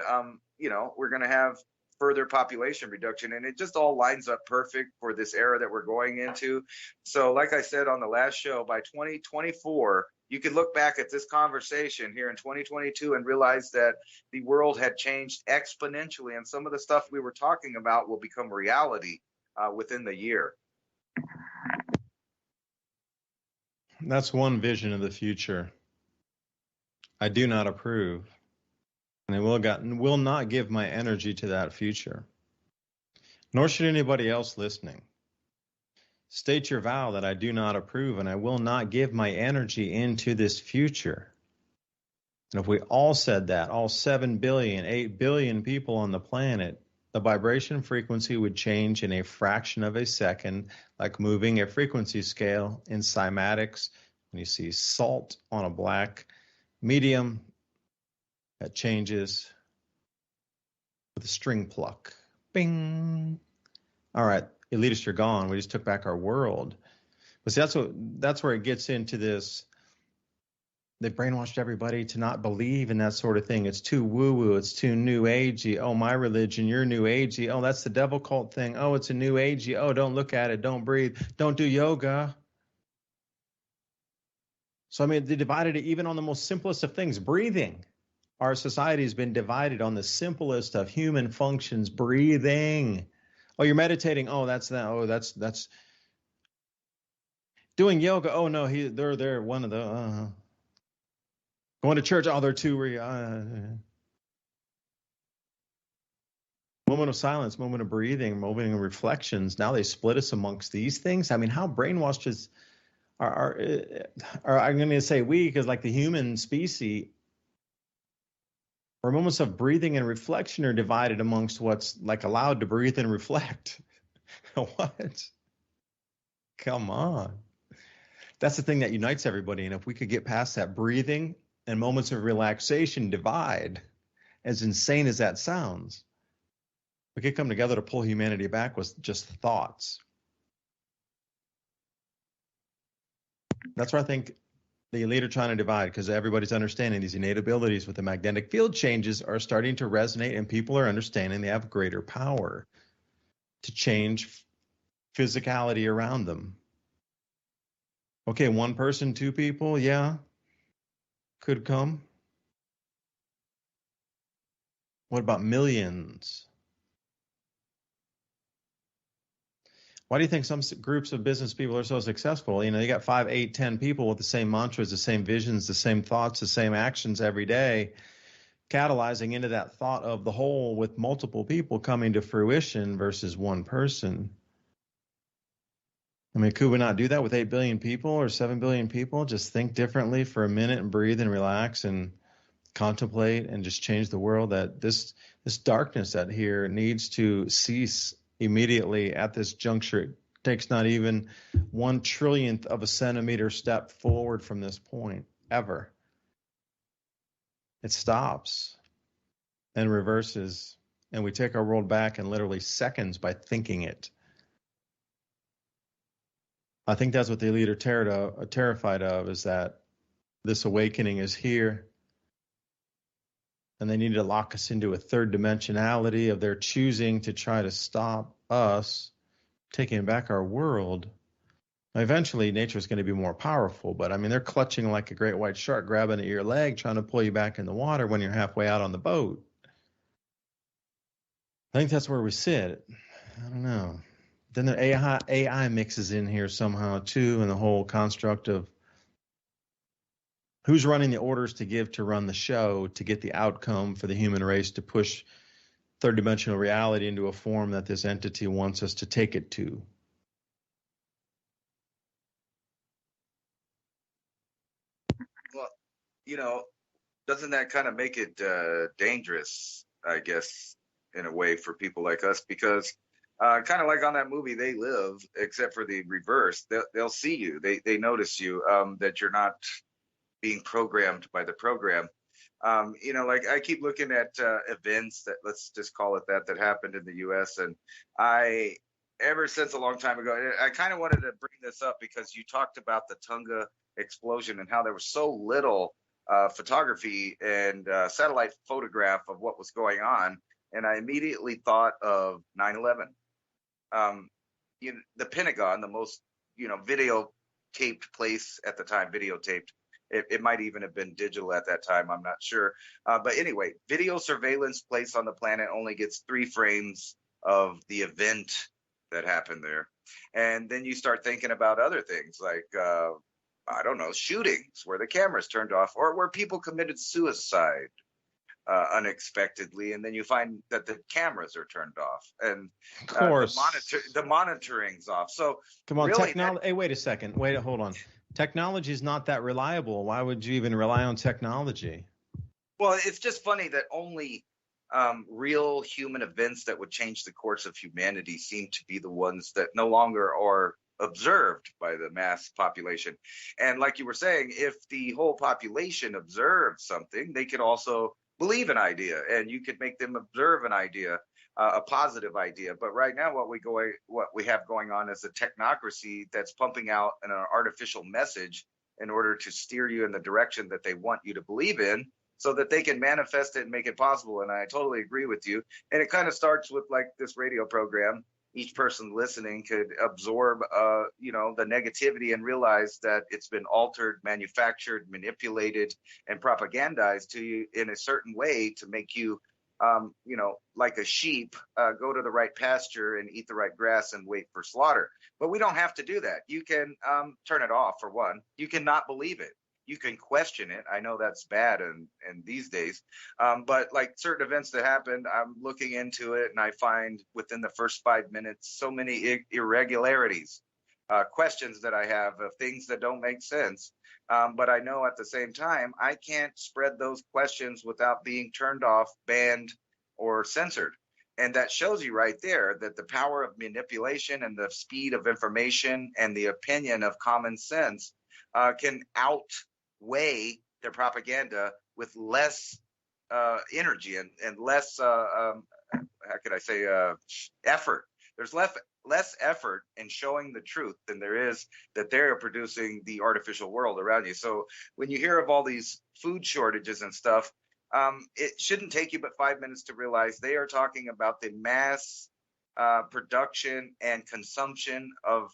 we're going to have further population reduction, and it just all lines up perfect for this era that we're going into. So like I said on the last show, by 2024, you can look back at this conversation here in 2022 and realize that the world had changed exponentially, and some of the stuff we were talking about will become reality within the year. That's one vision of the future I do not approve, and I will not give my energy to that future, nor should anybody else listening. State your vow that I do not approve, and I will not give my energy into this future. And if we all said that, all 7 billion, 8 billion people on the planet, the vibration frequency would change in a fraction of a second, like moving a frequency scale in cymatics. When you see salt on a black medium, that changes with a string pluck. Bing. All right, elitists are gone. We just took back our world. But see, that's where it gets into this. They brainwashed everybody to not believe in that sort of thing. It's too woo-woo. It's too new agey. Oh, my religion, you're new agey. Oh, that's the devil cult thing. Oh, it's a new agey. Oh, don't look at it. Don't breathe. Don't do yoga. So, I mean, they divided it even on the most simplest of things, breathing. Our society has been divided on the simplest of human functions, breathing. Oh, you're meditating. Oh, that's that. Oh, that's doing yoga. Oh, no, they're one of the going to church. Oh, they're two. When Moment of silence, moment of breathing, moment of reflections. Now they split us amongst these things. I mean, how brainwashed are I'm going to say we, because like the human species, our moments of breathing and reflection are divided amongst what's like allowed to breathe and reflect. What? Come on. That's the thing that unites everybody. And if we could get past that breathing and moments of relaxation divide, as insane as that sounds, we could come together to pull humanity back with just thoughts. That's where I think the elite are trying to divide, because everybody's understanding these innate abilities with the magnetic field changes are starting to resonate, and people are understanding they have greater power to change physicality around them. Okay, one person, two people, yeah, could come. What about millions? Why do you think some groups of business people are so successful? You got 5, 8, 10 people with the same mantras, the same visions, the same thoughts, the same actions every day, catalyzing into that thought of the whole with multiple people coming to fruition versus one person. I mean, could we not do that with 8 billion people or 7 billion people? Just think differently for a minute and breathe and relax and contemplate and just change the world. That this darkness that here needs to cease immediately at this juncture. It takes not even 1/trillionth of a centimeter step forward from this point ever. It stops and reverses, and we take our world back in literally seconds by thinking it. I think that's what the elite are terrified of, is that this awakening is here, and they need to lock us into a third dimensionality of their choosing to try to stop us taking back our world. Eventually, nature is going to be more powerful, but I mean, they're clutching like a great white shark, grabbing at your leg, trying to pull you back in the water when you're halfway out on the boat. I think that's where we sit. I don't know. Then the AI mixes in here somehow too, and the whole construct of who's running the orders to give to run the show to get the outcome for the human race to push third dimensional reality into a form that this entity wants us to take it to. Well, doesn't that kind of make it dangerous, I guess, in a way for people like us? Because kind of like on that movie They Live, except for the reverse, they'll see you. They notice you, that you're not being programmed by the program. Like I keep looking at events that, let's just call it that happened in the U.S. And ever since a long time ago, I kind of wanted to bring this up because you talked about the Tunga explosion and how there was so little photography and satellite photograph of what was going on. And I immediately thought of 9/11. The Pentagon, the most, videotaped place at the time, videotaped. It might even have been digital at that time. I'm not sure. But anyway, video surveillance place on the planet only gets 3 frames of the event that happened there. And then you start thinking about other things like, I don't know, shootings where the cameras turned off, or where people committed suicide unexpectedly, and then you find that the cameras are turned off, and of course the monitoring's off. So come on, really, technology. Hey, wait a second. Hold on. Technology is not that reliable. Why would you even rely on technology? Well, it's just funny that only real human events that would change the course of humanity seem to be the ones that no longer are observed by the mass population. And like you were saying, if the whole population observed something, they could also believe an idea, and you could make them observe an idea, a positive idea. But right now, what we have going on is a technocracy that's pumping out an artificial message in order to steer you in the direction that they want you to believe in, so that they can manifest it and make it possible. And I totally agree with you. And it kind of starts with like this radio program. Each person listening could absorb, the negativity and realize that it's been altered, manufactured, manipulated, and propagandized to you in a certain way to make you, like a sheep, go to the right pasture and eat the right grass and wait for slaughter. But we don't have to do that. You can turn it off, for one. You can not believe it. you can question it. I know that's bad in these days, but like certain events that happened, I'm looking into it, and I find within the first 5 minutes so many irregularities, questions that I have of things that don't make sense. But I know at the same time, I can't spread those questions without being turned off, banned, or censored. And that shows you right there that the power of manipulation and the speed of information and the opinion of common sense can outweigh their propaganda with less energy and less, how could I say, effort. There's less effort in showing the truth than there is that they're producing the artificial world around you. So when you hear of all these food shortages and stuff, it shouldn't take you but 5 minutes to realize they are talking about the mass production and consumption of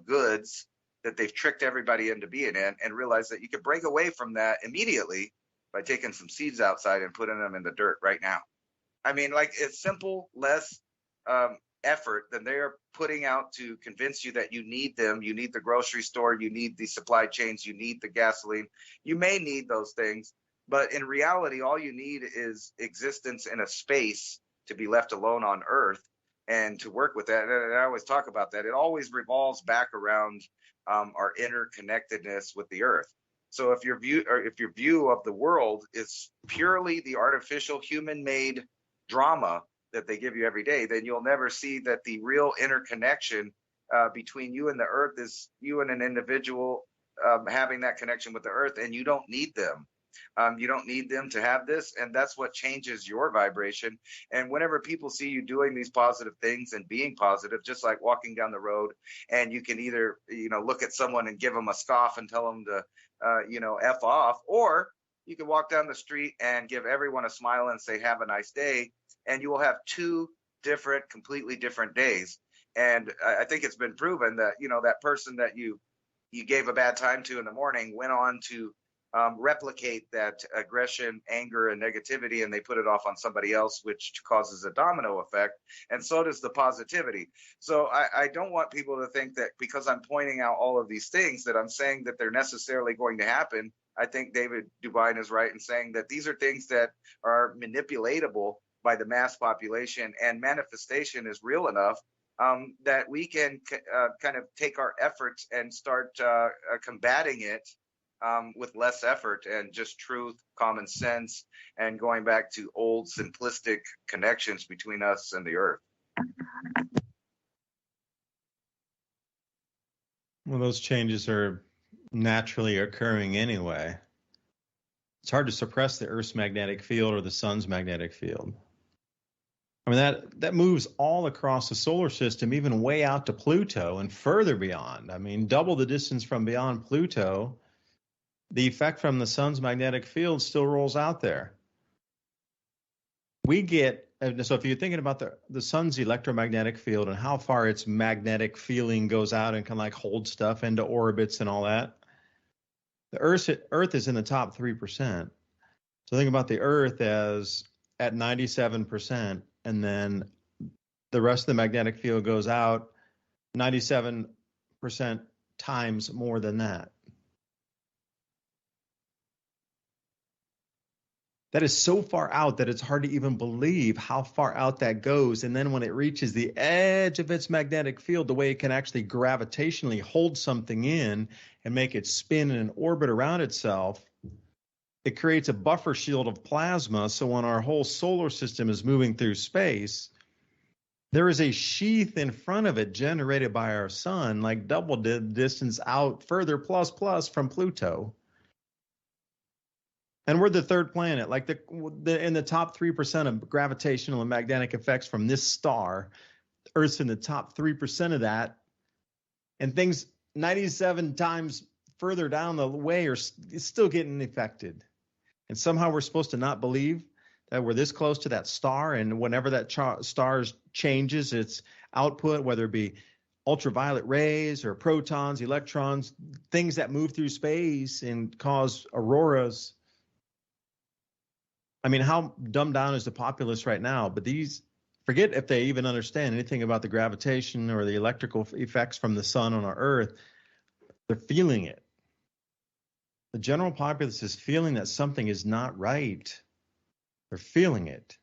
goods that they've tricked everybody into being in, and realize that you could break away from that immediately by taking some seeds outside and putting them in the dirt right now. I mean, like, it's simple, less effort than they're putting out to convince you that you need them. You need the grocery store, you need the supply chains, you need the gasoline. You may need those things, but in reality, all you need is existence in a space to be left alone on Earth and to work with that. And I always talk about that. It always revolves back around our interconnectedness with the Earth. So if your view of the world is purely the artificial human-made drama that they give you every day, then you'll never see that the real interconnection between you and the Earth is you and an individual having that connection with the Earth, and you don't need them. You don't need them to have this, and that's what changes your vibration. And whenever people see you doing these positive things and being positive, just like walking down the road, and you can either look at someone and give them a scoff and tell them to F off, or you can walk down the street and give everyone a smile and say have a nice day, and you will have two completely different days. And I think it's been proven that that person that you gave a bad time to in the morning went on to replicate that aggression, anger, and negativity, and they put it off on somebody else, which causes a domino effect. And so does the positivity. So I don't want people to think that because I'm pointing out all of these things that I'm saying that they're necessarily going to happen. I think David Dubyne is right in saying that these are things that are manipulatable by the mass population, and manifestation is real enough that we can kind of take our efforts and start combating it with less effort and just truth, common sense, and going back to old simplistic connections between us and the Earth. Well, those changes are naturally occurring anyway. It's hard to suppress the Earth's magnetic field or the sun's magnetic field. I mean, that moves all across the solar system, even way out to Pluto and further beyond. I mean, double the distance from beyond Pluto. The effect from the sun's magnetic field still rolls out there. So if you're thinking about the sun's electromagnetic field and how far its magnetic feeling goes out and can like hold stuff into orbits and all that, the Earth is in the top 3%. So think about the Earth as at 97%, and then the rest of the magnetic field goes out 97% times more than that. That is so far out that it's hard to even believe how far out that goes. And then when it reaches the edge of its magnetic field, the way it can actually gravitationally hold something in and make it spin in an orbit around itself, it creates a buffer shield of plasma. So when our whole solar system is moving through space, there is a sheath in front of it generated by our sun, like double the distance out further plus from Pluto. And we're the third planet, like in the top 3% of gravitational and magnetic effects from this star. Earth's in the top 3% of that. And things 97 times further down the way are still getting affected. And somehow we're supposed to not believe that we're this close to that star. And whenever that star changes its output, whether it be ultraviolet rays or protons, electrons, things that move through space and cause auroras. I mean, how dumbed down is the populace right now? But forget if they even understand anything about the gravitation or the electrical effects from the sun on our Earth. They're feeling it. The general populace is feeling that something is not right. They're feeling it.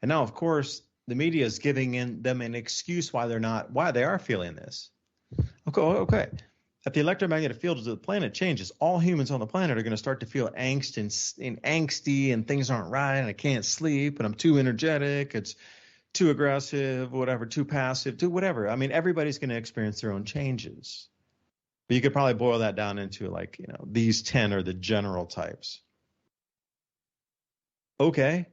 And now, of course, the media is giving them an excuse why they are feeling this. Okay. If the electromagnetic field of the planet changes, all humans on the planet are going to start to feel angst and angsty, and things aren't right, and I can't sleep, and I'm too energetic, it's too aggressive, whatever, too passive, too whatever. I mean, everybody's going to experience their own changes. But you could probably boil that down into these 10 are the general types. Okay.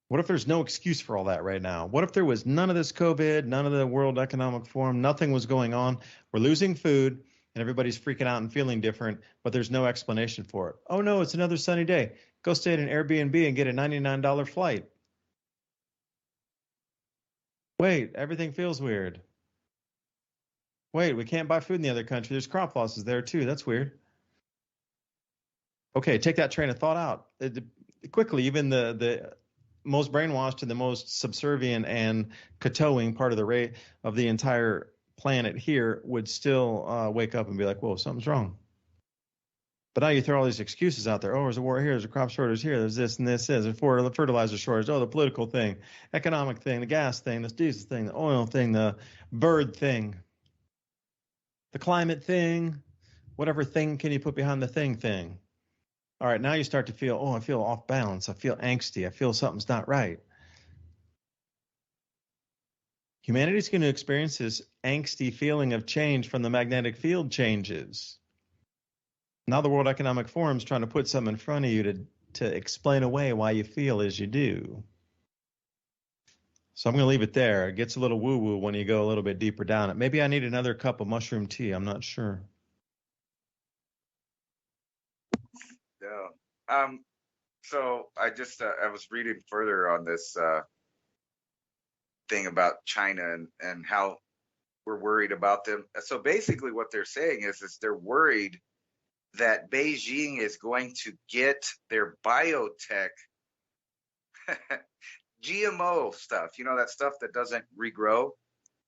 What if there's no excuse for all that right now? What if there was none of this COVID, none of the World Economic Forum, nothing was going on? We're losing food and everybody's freaking out and feeling different, but there's no explanation for it. Oh no, it's another sunny day. Go stay at an Airbnb and get a $99 flight. Wait, everything feels weird. Wait, we can't buy food in the other country. There's crop losses there too. That's weird. Okay, take that train of thought out. Quickly, even the most brainwashed and the most subservient and kowtowing part of the entire planet here would still wake up and be like, whoa, something's wrong. But now you throw all these excuses out there. Oh, there's a war here, there's a crop shortage here, there's this and this, there's a fertilizer shortage, the political thing, economic thing, the gas thing, the diesel thing, the oil thing, the bird thing, the climate thing, whatever thing can you put behind the thing. All right, now you start to feel, I feel off balance. I feel angsty. I feel something's not right. Humanity's going to experience this angsty feeling of change from the magnetic field changes. Now the World Economic Forum's trying to put something in front of you to explain away why you feel as you do. So I'm going to leave it there. It gets a little woo-woo when you go a little bit deeper down it. Maybe I need another cup of mushroom tea. I'm not sure. Yeah. So I just I was reading further on this thing about China and how we're worried about them. So basically what they're saying is they're worried that Beijing is going to get their biotech GMO stuff, that stuff that doesn't regrow,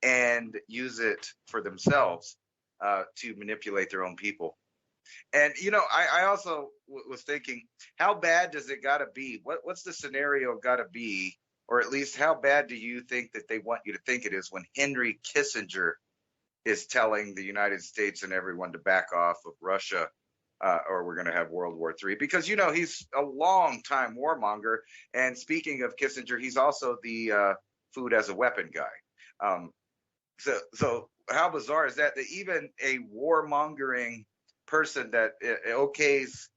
and use it for themselves to manipulate their own people. And, I also was thinking, how bad does it got to be? What's the scenario got to be? Or at least how bad do you think that they want you to think it is when Henry Kissinger is telling the United States and everyone to back off of Russia, or we're going to have World War III? Because, he's a long-time warmonger. And speaking of Kissinger, he's also the food as a weapon guy. So how bizarre is that even a warmongering person that okays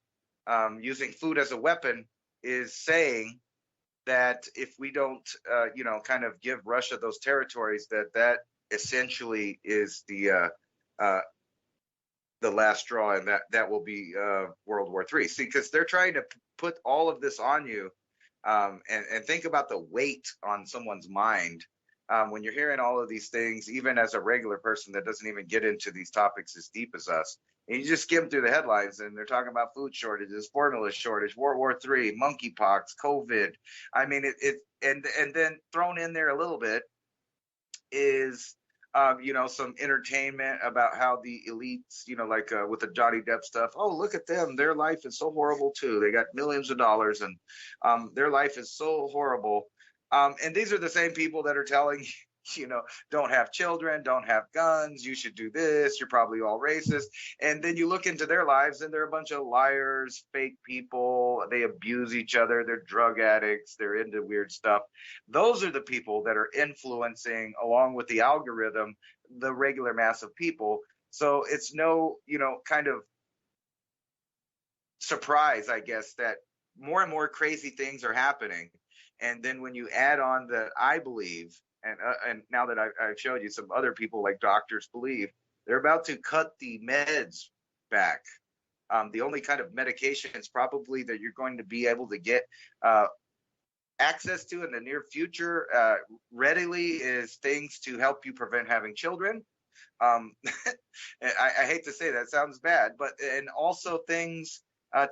using food as a weapon is saying that if we don't, kind of give Russia those territories, that essentially is the last straw, and that will be World War III. See, because they're trying to put all of this on you, and think about the weight on someone's mind when you're hearing all of these things, even as a regular person that doesn't even get into these topics as deep as us. And you just skim through the headlines, and they're talking about food shortages, formula shortage, World War III, monkeypox, COVID. I mean, and then thrown in there a little bit is, some entertainment about how the elites, like with the Johnny Depp stuff. Oh, look at them. Their life is so horrible, too. They got millions of dollars, and their life is so horrible. And these are the same people that are telling don't have children, don't have guns, you should do this, you're probably all racist. And then you look into their lives and they're a bunch of liars, fake people, they abuse each other, they're drug addicts, they're into weird stuff. Those are the people that are influencing, along with the algorithm, the regular mass of people. So it's no, kind of surprise, I guess, that more and more crazy things are happening. And then when you add on I believe, and now that I've showed you some other people like doctors believe, they're about to cut the meds back. The only kind of medications probably that you're going to be able to get access to in the near future readily is things to help you prevent having children. I hate to say that, sounds bad, and also things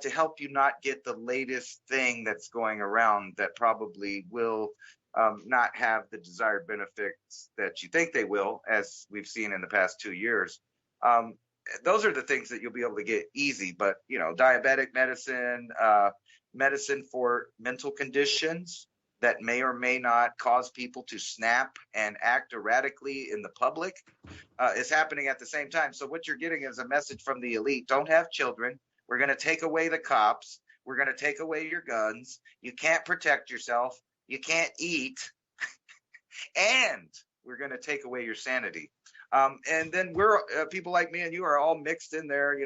to help you not get the latest thing that's going around that probably will not have the desired benefits that you think they will, as we've seen in the past 2 years. those are the things that you'll be able to get easy. But, diabetic medicine, medicine for mental conditions that may or may not cause people to snap and act erratically in the public is happening at the same time. So what you're getting is a message from the elite. Don't have children. We're going to take away the cops. We're going to take away your guns. You can't protect yourself. You can't eat. And we're going to take away your sanity. And then we're people like me and you are all mixed in there.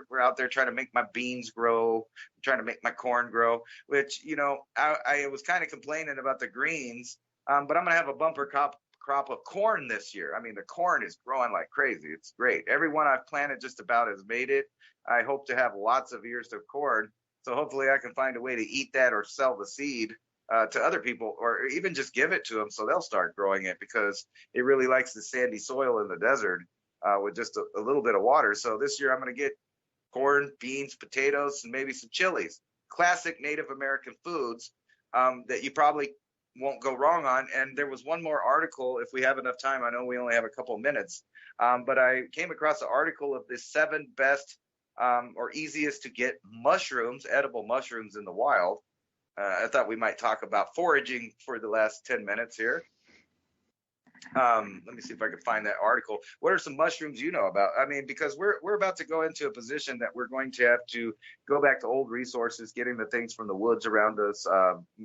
We're out there trying to make my beans grow, trying to make my corn grow, which, I was kind of complaining about the greens, but I'm going to have a bumper crop of corn this year. I mean, the corn is growing like crazy. It's great. Everyone I've planted just about has made it. I hope to have lots of ears of corn. So hopefully I can find a way to eat that or sell the seed to other people, or even just give it to them so they'll start growing it, because it really likes the sandy soil in the desert with just a little bit of water. So this year I'm going to get corn, beans, potatoes, and maybe some chilies, classic Native American foods that you probably won't go wrong on. And there was one more article, if we have enough time. I know we only have a couple minutes, but I came across an article of the 7 best or easiest to get mushrooms, edible mushrooms in the wild. I thought we might talk about foraging for the last 10 minutes here. Let me see if I can find that article. What are some mushrooms you know about? I mean, because we're about to go into a position that we're going to have to go back to old resources, getting the things from the woods around us,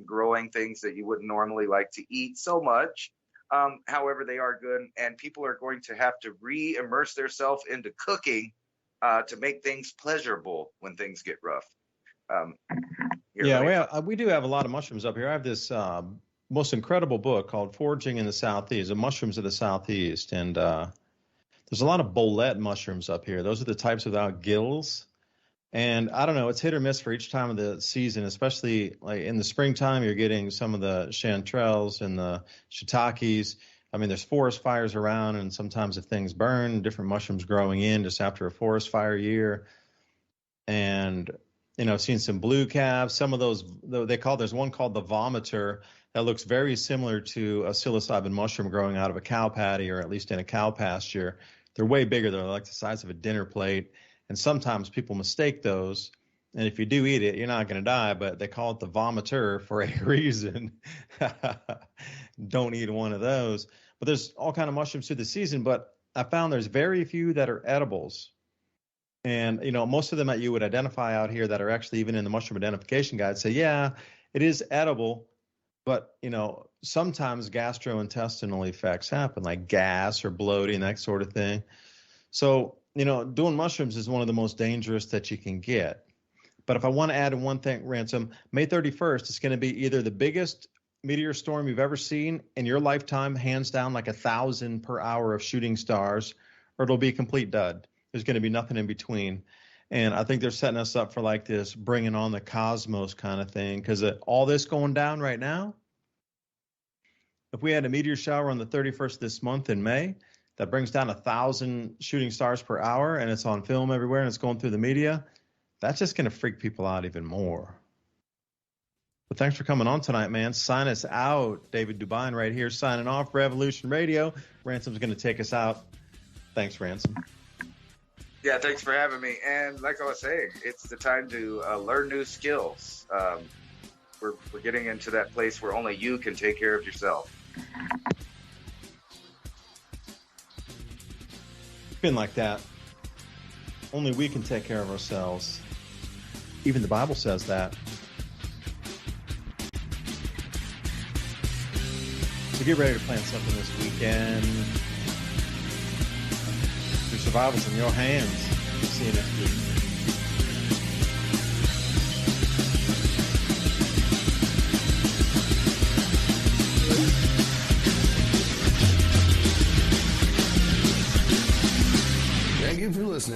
growing things that you wouldn't normally like to eat so much. However, they are good, and people are going to have to re-immerse themselves into cooking to make things pleasurable when things get rough. We do have a lot of mushrooms up here. I have this most incredible book called Foraging in the Southeast, the Mushrooms of the Southeast. And there's a lot of bolete mushrooms up here. Those are the types without gills. And I don't know, it's hit or miss for each time of the season, especially like in the springtime, you're getting some of the chanterelles and the shiitakes. I mean, there's forest fires around, and sometimes if things burn, different mushrooms growing in just after a forest fire year. And I've seen some blue calves. Some of those, there's one called the vomiter that looks very similar to a psilocybin mushroom growing out of a cow patty, or at least in a cow pasture. They're way bigger. They're like the size of a dinner plate. And sometimes people mistake those. And if you do eat it, you're not going to die, but they call it the vomiter for a reason. Don't eat one of those. But there's all kind of mushrooms through the season, but I found there's very few that are edibles. And, most of them that you would identify out here that are actually even in the mushroom identification guide say, yeah, it is edible, but, sometimes gastrointestinal effects happen, like gas or bloating, that sort of thing. So, doing mushrooms is one of the most dangerous that you can get. But if I want to add one thing, Ransom, May 31st is going to be either the biggest meteor storm you've ever seen in your lifetime, hands down, like 1,000 per hour of shooting stars, or it'll be a complete dud. There's going to be nothing in between. And I think they're setting us up for like this bringing on the cosmos kind of thing, because all this going down right now, if we had a meteor shower on the 31st this month in May, that brings down 1,000 shooting stars per hour, and it's on film everywhere and it's going through the media, that's just going to freak people out even more. But thanks for coming on tonight, man. Sign us out. David Dubyne right here signing off. Revolution Radio. Ransom's going to take us out. Thanks, Ransom. Yeah, thanks for having me. And like I was saying, it's the time to learn new skills. We're getting into that place where only you can take care of yourself. It's been like that. Only we can take care of ourselves. Even the Bible says that. So get ready to plan something this weekend. Your survival's in your hands. See you next week.